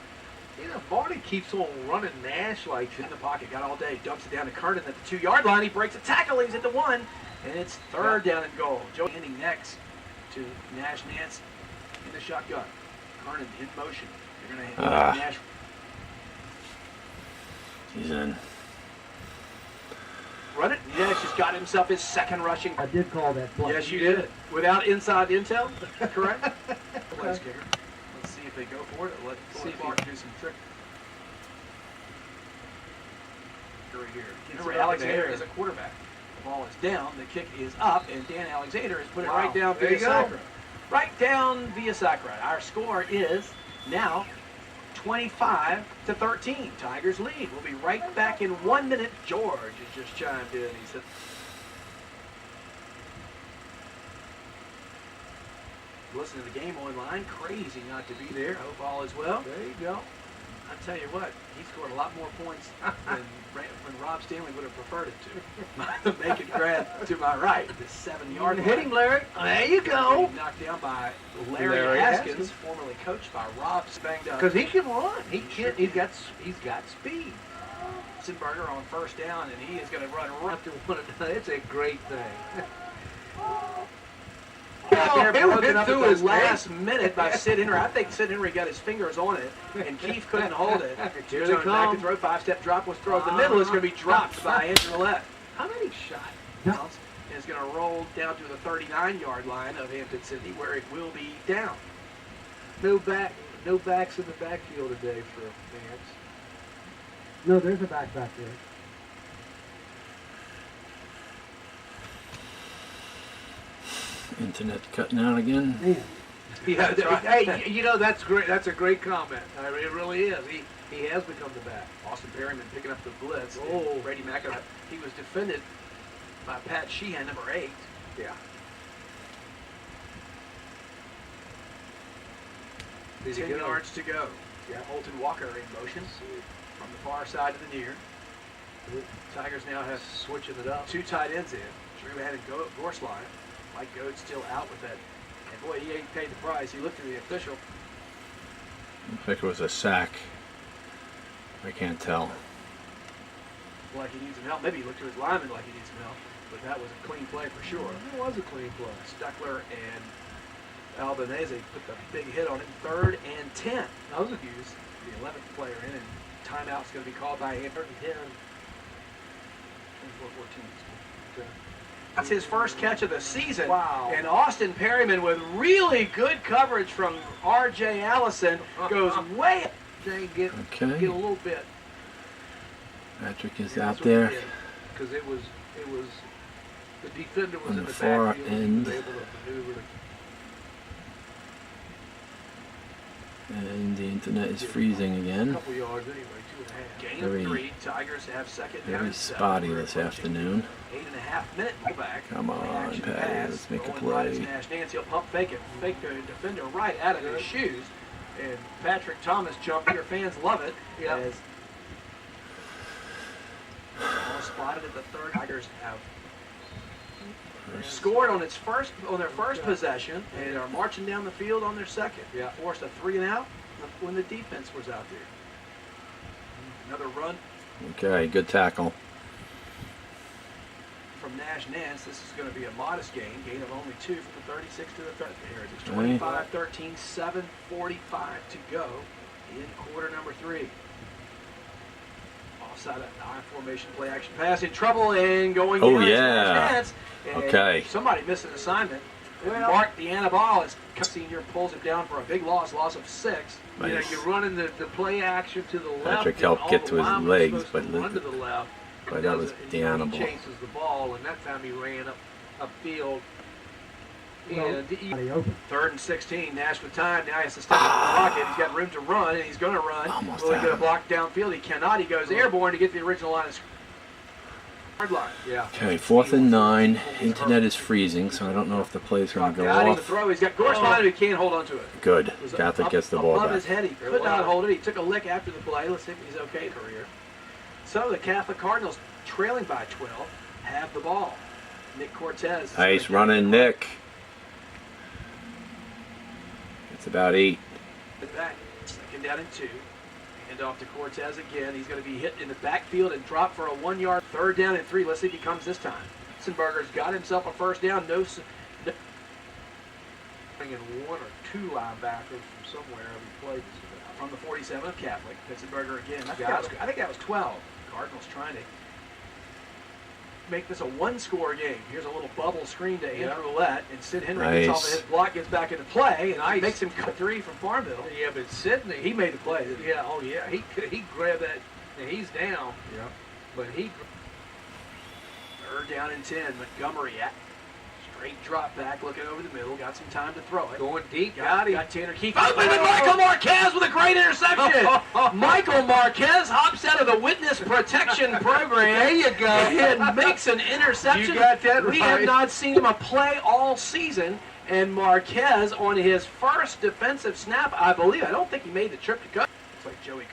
You know, Marty keeps on running Nash like In the pocket, got all day. Dumps it down to Kernan at the 2-yard line. He breaks a tackle. He's at the 1. And it's third down and goal. Joey handing next to Nash Nance in the shotgun. Kernan in motion. They're going to hand Nash. He's in. Run it. Nash has got himself his second rushing. I did call that play. Yes, you did. Without inside intel, correct? Place kicker. Let's see if they go for it. Or let Clark do some trick. Here. Remember, Alexander is a quarterback. The ball is down. The kick is up, and Dan Alexander has put it right down There via you go. Sacra. Right down via Sacra. Our score is now 25-13. Tigers lead. We'll be right back in 1 minute. George has just chimed in. He said, listen to the game online. Crazy not to be there. Hope all is well. There you go. I tell you what, he scored a lot more points than Rob Stanley would have preferred it to. Make it grab to my right. The 7-yard line. Hit him, Larry. There you go. Knocked down by Larry Haskins, formerly coached by Rob Spanged up. Because he can run. He's got speed. Burger on first down, and he is going to run right. It's a great thing. Out there, It went broken up through at his the last minute by Sid Henry. I think Sid Henry got his fingers on it, and Keith couldn't hold it. Here Here's they back come. to throw. 5-step drop was thrown. The middle is going to be dropped by Andrew Lett. How many shots? Bounce, and it's going to roll down to the 39-yard line of Hampton City, where it will be down. No backs in the backfield today for Vance. No, there's a back there. Internet cutting out again. Man, Yeah, That's right. Hey, you know, that's great. That's a great comment. It really is. He has become the back. Austin Perryman picking up the blitz. Oh. Brady Macco. He was defended by Pat Sheehan, number 8. Yeah. 10 yards to go. Yeah. Holton Walker in motion from the far side of the near. Tigers now have Switching it up. 2 tight ends in. Drew had a Gorse line. Mike Gode's still out with that. And boy, he ain't paid the price. He looked at the official. Looks like it was a sack. I can't tell. Like he needs some help. Maybe he looked at his lineman like he needs some help. But that was a clean play for sure. It was a clean play. Stuckler and Albanese put the big hit on him. 3rd and 10. That was a Use the 11th player in, and timeout's going to be called by Hampton. 10. 24-14. That's his first catch of the season. Wow. And Austin Perryman, with really good coverage from R.J. Allison, goes way. Jane, get Okay. a little bit. Patrick is Yeah, out there. Because it was the defender was On in the the far backfield. He end. was able to maneuver. And the internet is freezing A again. couple yards anyway, 2.5. Gain Very- of 3. Tigers have second down. Very and 7. spotty We're this approaching afternoon. 8.5 minute pullback. Come on, Play-action Patty, pass. let's make a Going right as play. Nash Nance. He'll pump fake it. Fake the defender right out of his shoes. And Patrick Thomas jumped. Your fans love it. Yep. As ball spotted at the 3rd. Tigers have scored on their first possession and are marching down the field on their second. Yeah. Forced a 3 and out when the defense was out there. Another run Okay, good tackle. from Nash Nance. This is going to be a modest gain of only 2 from the 36 to the 30. Here it is, Okay. 25-13, 7:45 to go in quarter number 3. Offside an I formation play action pass in trouble and going Oh, in. yeah. Nance. And Okay. Somebody missed an assignment. Well- Mark Deanna as senior pulls him down for a big loss of 6. You know, Nice. you're running the play action to the left. Patrick and helped all get the to his linemen are legs, supposed but to run to the left. but that was And he Deanna. chases the ball, and that time he ran up upfield. Well, And Body open. 3rd and 16. Nash with time. Now he has to step up and block it. He's got room to run, and he's going to run. Almost Will he get a out. block downfield? He cannot. He goes airborne to get the original line of hard line. Yeah. Okay, 4th and 9. Internet is freezing, so I don't know if the play's going to go Got him to off. throw. He's got Gorse behind him. He can't hold on to it. Good. It was Catholic up gets the ball above back. his head. He could not hold it. He took a lick after the play. Let's see if he's okay career. So the Catholic Cardinals, trailing by 12, have the ball. Nick Cortez. Nice running, Nick. It's about 8. Back. 2nd down and 2. Hand off to Cortez again. He's going to be hit in the backfield and drop for a 1-yard. 3rd down and 3. Let's see if he comes this time. Pittsburgher's got himself a first down. Bringing 1 or 2 linebackers from somewhere every play. From the 47 of Catholic. Pittsburgher again. I Got think that was 12. Cardinals trying to make this a 1-score game. Here's a little bubble screen to Andrew Ouellette, and Sid Henry gets off of his block, gets back into play, and makes him cut 3 from Farmville. Yeah, but Sidney, He made the play. Didn't he? yeah, oh yeah, he grabbed that. And he's down. Yeah. But he 3rd down and 10. Montgomery at straight drop back, looking over the middle, got some time to throw it. going deep. Got Tanner Keefe. Open with Michael Marquez with a great interception. Michael Marquez hops out of the witness protection program. There you go. And makes an interception. You got that We have right. not seen him play all season. And Marquez on his first defensive snap, I believe. I don't think he made the trip to go. Looks like Joey.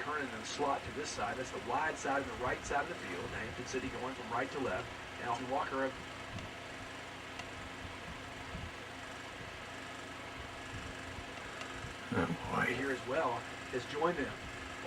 Kernan and slot to this side. That's the wide side and the right side of the field. Hampton City going from right to left. Alvin Walker. Oh, boy. Here as well has joined them.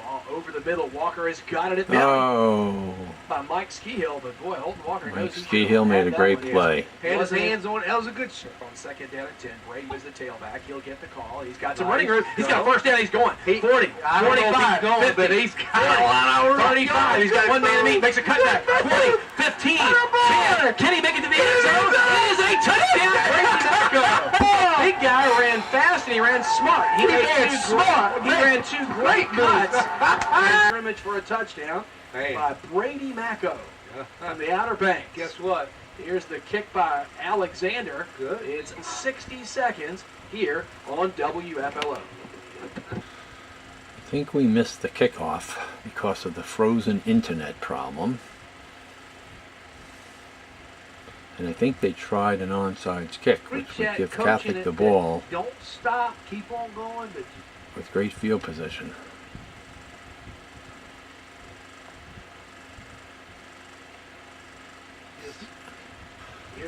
Ball over the middle. Walker has got it at middle Oh. by Mike Skihill, but boy, Holton Walker Mike knows he Skihill should've made had a that great one. play. Had his hands on it. That was a good shot. On 2nd down and 10, Brady was the tailback. He'll get the call. He's got some Nice. running room. He's got a first down. He's going. 40, I don't know if 45, he's going, 50, but he's got a 40, lot of room. 35. He's got one man to meet. Makes a cutback. 20, 15, 10. Can he make it to the end zone? It is a touchdown. Brady Macco. Big guy ran fast and he ran smart. He ran 2 great cuts. Scrimmage for a touchdown Hey, by Brady Macco from the Outer Banks. guess what? Here's the kick by Alexander. Good. It's 60 seconds here on WFLO. I think we missed the kickoff because of the frozen internet problem. And I think they tried an onside kick, which Preach would that, give coaching Catholic it the that ball Don't stop. Keep on going. But with great field position.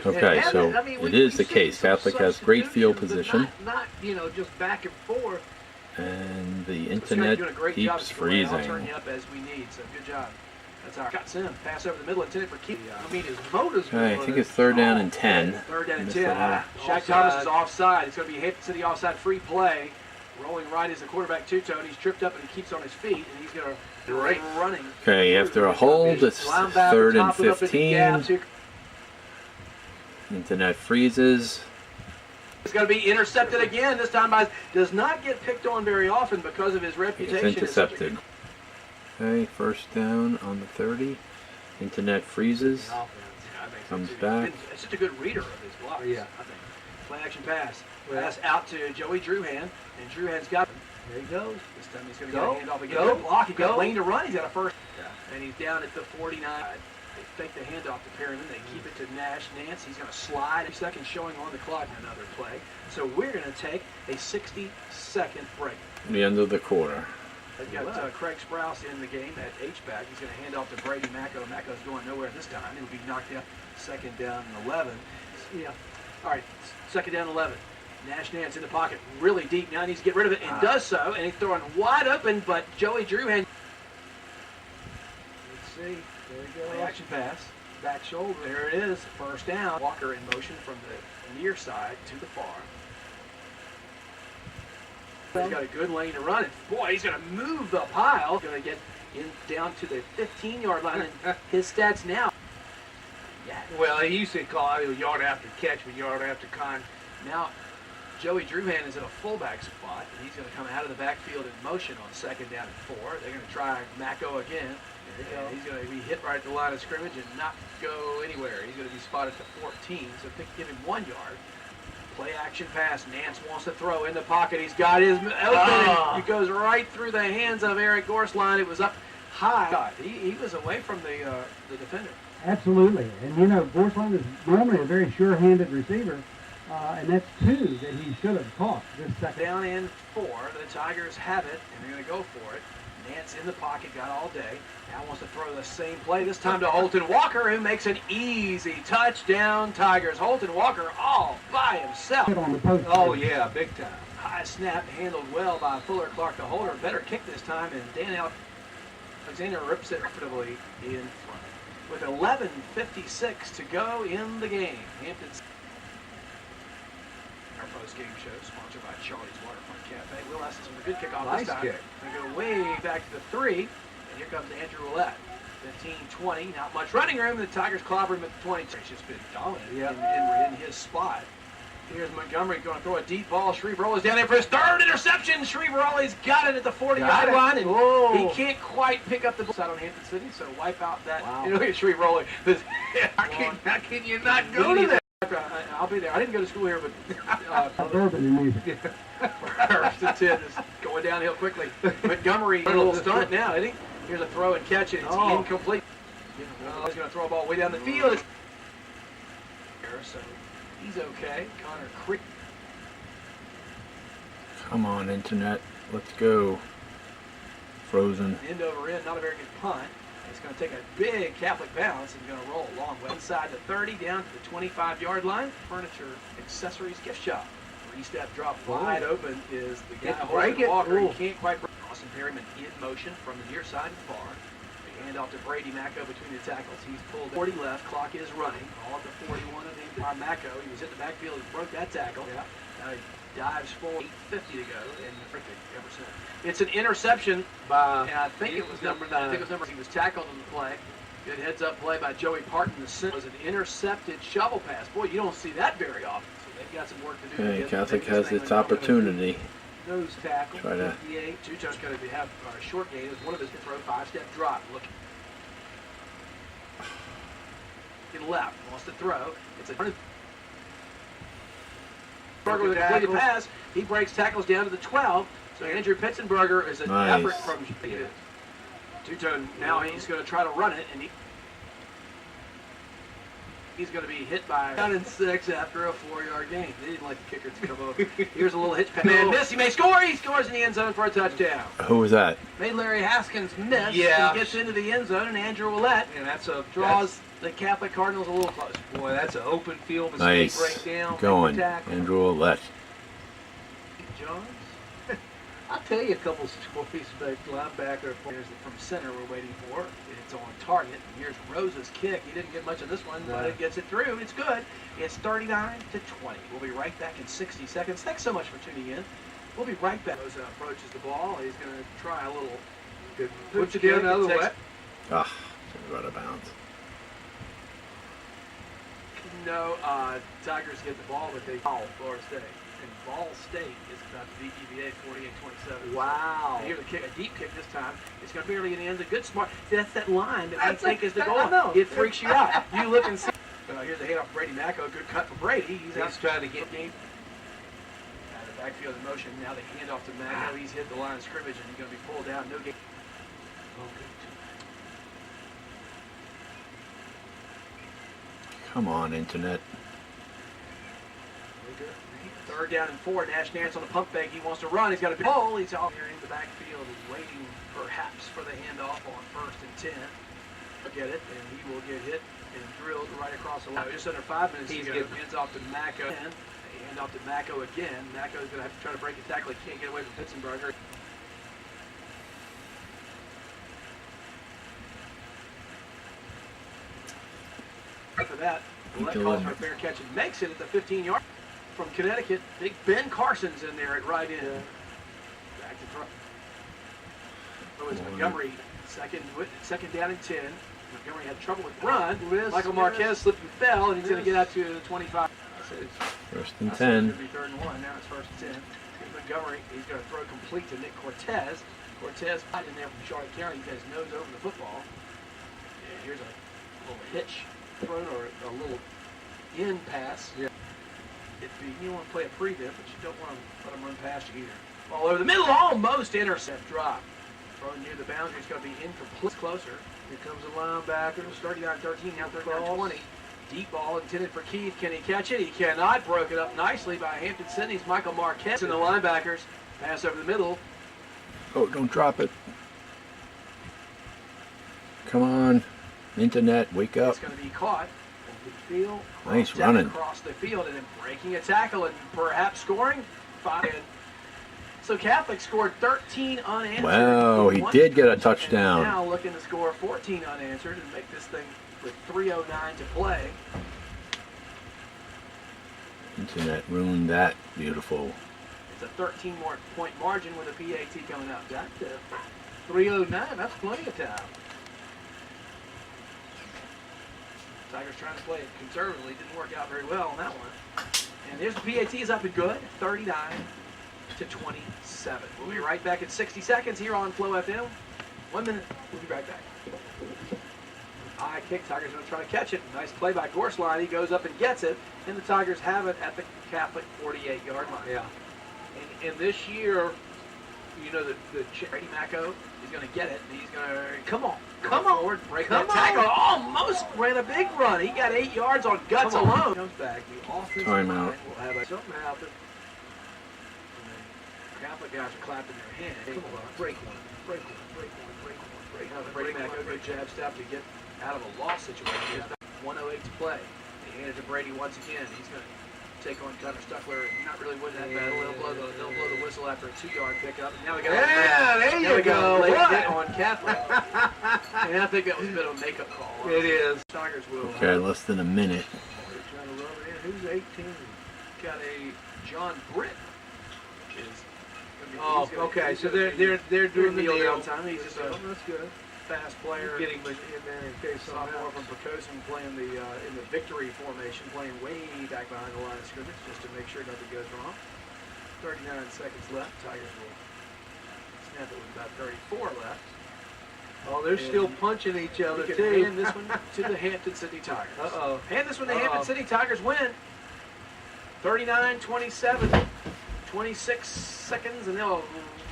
Okay, so it is the case. Catholic has great field position. Not just back and forth. And the You're internet doing a great job. keeps Scott. I'll turn freezing. you up as we need, so good job. That's our got Sim. Pass over the middle, intended for Keith. I mean, his motor's Okay, I think it's 3rd down and 10. 3rd down and Missed 10. a lot. Shaq Thomas is offside. It's going to be Hampton City offside free play. Rolling right is the quarterback two-tone. He's tripped up and he keeps on his feet, and he's going to running. Okay, after a hold, it's Linebacker 3rd and toppling up in the gaps 15. here. Internet freezes. It's going to be intercepted again. This time by does not get picked on very often because of his reputation. It's intercepted. Okay, 1st down on the 30. Internet freezes. Comes back. It's such a good reader of his blocks. Yeah. I think. Play action pass. Pass out to Joey Druhan, and Druhan's got it. There he goes. This time he's going to Go. get a handoff again. Go. Good block. He's got Go. a lane to run. He's got a first. And he's down at the 49. They fake the handoff to Perryman. They keep it to Nash Nance. He's going to slide. 2 seconds showing on the clock. Another play. So we're going to take a 60-second break. The end of the quarter. They've got Craig Sprouse in the game at H-back. He's going to hand off to Brady Macco. Macco's going nowhere this time. He'll be knocked out 2nd down and 11. Yeah. All right, 2nd down and 11. Nash Nance in the pocket, really deep. Now he needs to get rid of it and does so. And he's throwing wide open, but Joey Druhan. Let's see. There he Play goes. action pass. Back shoulder. There it is. First down. Walker in motion from the near side to the far. He's got a good lane to run. And boy, he's going to move the pile. Going to get in down to the 15-yard line. And his stats now. Yeah. Well, he used to call it a yard after catch, but yard after con. Now, Joey Drewhan is in a fullback spot, and he's going to come out of the backfield in motion on 2nd down and 4. They're going to try Mako again. And he's going to be hit right at the line of scrimmage and not go anywhere. He's going to be spotted to 14, so give him 1 yard. Play action pass. Nance wants to throw in the pocket. He's got his open. And it goes right through the hands of Eric Gorsline. It was up high. He was away from the defender. Absolutely. And, you know, Gorsline is normally a very sure-handed receiver, and that's 2 that he should have caught this second. Down in 4. The Tigers have it, and they're going to go for it. Nance in the pocket, got all day. Now wants to throw the same play, this time to Holton Walker, who makes an easy touchdown. Tigers. Holton Walker all by himself. On the post. Oh, yeah, big time. High snap, handled well by Fuller Clark, the holder. Better kick this time, and Dan Alexander rips it comfortably in front. With 11:56 to go in the game. Hampton's our post-game show, sponsored by Charlie's Waterfront Cafe. Will Estes with a good kickoff Nice this time. kick. They go way back to the 3, and here comes Andrew Ouellette. 15-20, not much running room. The Tigers clobber him at the 20. He's just been dominant in his spot. Here's Montgomery going to throw a deep ball. Shreve is down there for his 3rd interception. Shreve has got it at the 40-yard line, and he can't quite pick up the ball. Out on Hampton City, so wipe out that. Wow. You know, look at Shreve. How can you not go to that? I'll be there. I didn't go to school here, but Urban and music. First and 10 is going downhill quickly. Montgomery, a little stunt now, isn't he? Here's a throw and catch, and it's incomplete. He's going to throw a ball way down the field. So he's okay. Connor Creek. Come on, internet. Let's go. Frozen. End over end, not a very good punt. It's going to take a big Catholic bounce and going to roll a long way. Inside the 30, down to the 25-yard line. Furniture Accessories Gift Shop. 3-step drop wide open is the guy holding Walker. He can't quite break. Austin Perryman in motion from the near side far. The handoff to Brady Mako between the tackles. He's pulled 40 left. Clock is running. All at the 41 of the Mako. He was hit the backfield. He broke that tackle. Yeah. Now he dives forward. 8:50 to go. And Emerson. It's an interception by, and I think it was number 9. I think it was number. He was tackled on the play. Good heads-up play by Joey Parton. The center was an intercepted shovel pass. Boy, you don't see that very often. So they've got some work to do. Okay, Catholic has its opportunity. Nose tackle. Try to 58. 2 times going to have a short gain. Is one of his to throw 5-step drop. Look. Left wants to throw. It's a Berger with a completed pass. He breaks tackles down to the 12. So Andrew Pitzenberger is an effort from Two-tone. Now he's going to try to run it, and he's going to be hit by 9-6 after a 4-yard gain. They didn't like the kicker to come over. Here's a little hitch pass. Man, miss. He may score. He scores in the end zone for a touchdown. Who was that? Made Larry Haskins miss. Yeah. He gets into the end zone, and Andrew Ouellette draws the Catholic Cardinals a little close. Boy, that's an open field mistake. Nice. Right down. Going. Andrew Ouellette. Jones. I'll tell you a couple stories about linebacker Players that from center we're waiting for. It's on target. And here's Rose's kick. He didn't get much of this one, but it gets it through. It's good. It's 39-20. We'll be right back in 60 seconds. Thanks so much for tuning in. We'll be right back. Rosa approaches the ball. He's going to try a little. Puts it down another way. Ah, out of bounds. No, Tigers get the ball, but they foul Florida State. And Ball State is about to beat UVA 48-27. Wow. And here's a kick, a deep kick this time. It's going to barely in the end. A good smart. See, that's that line that we think is the goal. It freaks you out. You look and see. Here's a handoff Brady Mako. Good cut for Brady. He's trying to get game. The backfield in motion. Now they hand off to Mako. He's hit the line of scrimmage and he's going to be pulled down. No game. Come on, internet. 3rd down and 4. Nash Nance on the pump fake. He wants to run. He's got a big hole. He's out here in the backfield waiting perhaps for the handoff on 1st and 10. Get it, and he will get hit and drilled right across the line. Just under 5 minutes. He's going to hands off to Mako. Hand off to Mako again. Mako's going to have to try to break the tackle. He can't get away from Pitzenberger. For that, Ouellette calls for a fair catch and makes it at the 15-yard. From Connecticut, big Ben Carson's in there at right end. Back to throw. So it's Montgomery, second down and 10. Montgomery had trouble with run. Michael Marquez slipped and fell, and he's going to get out to the 25. It's First and I said it 10. was gonna be 3rd and 1. Now it's 1st and 10. Here's Montgomery. He's going to throw complete to Nick Cortez. Cortez hiding there from Charlotte County. He got his nose over the football. And here's a little hitch thrown or a little in pass. Yeah. You don't want to play a prevent, but you don't want to let them run past you either. Ball over the middle, almost intercept drop. Thrown near the boundary. It's going to be incomplete. Closer. Here comes the linebacker. 39-13, now 39-20. Deep ball intended for Keith. Can he catch it? He cannot. Broke it up nicely by Hampton Sydney's Michael Marquez and the linebackers. Pass over the middle. Oh, don't drop it. Come on. Internet, wake up. It's going to be caught. Field. Nice running. Across the field and then breaking a tackle and perhaps scoring. 5. So Catholic scored 13 unanswered. Wow, he did get a And touchdown. now looking to score 14 unanswered and make this thing with 3:09 to play. Internet ruined that. Beautiful. It's a 13-point margin with a PAT coming up. Got to 3:09. That's plenty of time. Tigers trying to play it conservatively. Didn't work out very well on that one. And there's the PAT is up and good. 39-27. We'll be right back in 60 seconds here on Flow FM. 1 minute. We'll be right back. High kick. Tigers going to try to catch it. Nice play by Gorsline. He goes up and gets it. And the Tigers have it at the Catholic 48-yard line. Yeah. And this year, you know, the Brady Macco is going to get it. And he's going to come on, forward, break come that tackle. on. Almost ran a big run. He got 8 yards on guts Come on. alone. Comes back. The offensive Timeout. line will have something happen. And the Catholic guys are clapping their hands. Come on, break one. Now the Brady Macco, good jab step to get out of a loss situation. 1:08 to play. They hand it to Brady once again. He's going to take on Gunner Stuckler. Not really winning that battle. They'll blow the whistle after a 2-yard pickup. Now we got There you go. late What? hit on Catholic. And I think that was a bit of a makeup call. It is. Tigers will. Okay, less than a minute. They're trying to rub it in. Who's 18? Got a John Britt. Which is Oh, okay. So they're doing the deal deal. down time. He's just a That's good. fast player. Getting in there in case something Sophomore happens. from Percosin playing in the victory formation, playing way back behind the line of scrimmage just to make sure nothing goes wrong. 39 seconds left. Tigers will snap it with about 34 left. Oh, they're still punching each other We can too. hand this one to the Hampton City Tigers. Uh-oh. Hand this one to Uh-oh. Hampton City Tigers. Win. 39-27. 26 seconds, and they'll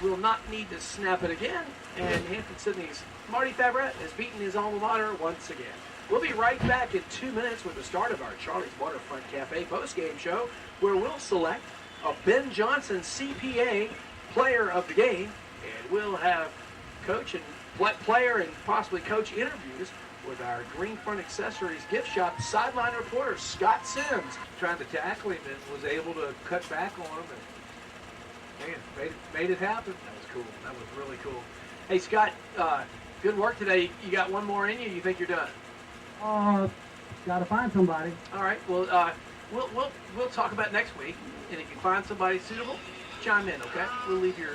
will not need to snap it again. And Hampton Sydney's Marty Favret has beaten his alma mater once again. We'll be right back in 2 minutes with the start of our Charlie's Waterfront Cafe postgame show, where we'll select a Ben Johnson CPA player of the game, and we'll have coach and player and possibly coach interviews with our Greenfront Accessories gift shop sideline reporter Scott Sims. Trying to tackle him and was able to cut back on him and made it happen. That was cool. That was really cool. Hey Scott, good work today. You got one more in you. You think you're done? Got to find somebody. All right. Well, we'll talk about next week, and if you find somebody suitable, chime in. Okay? We'll leave you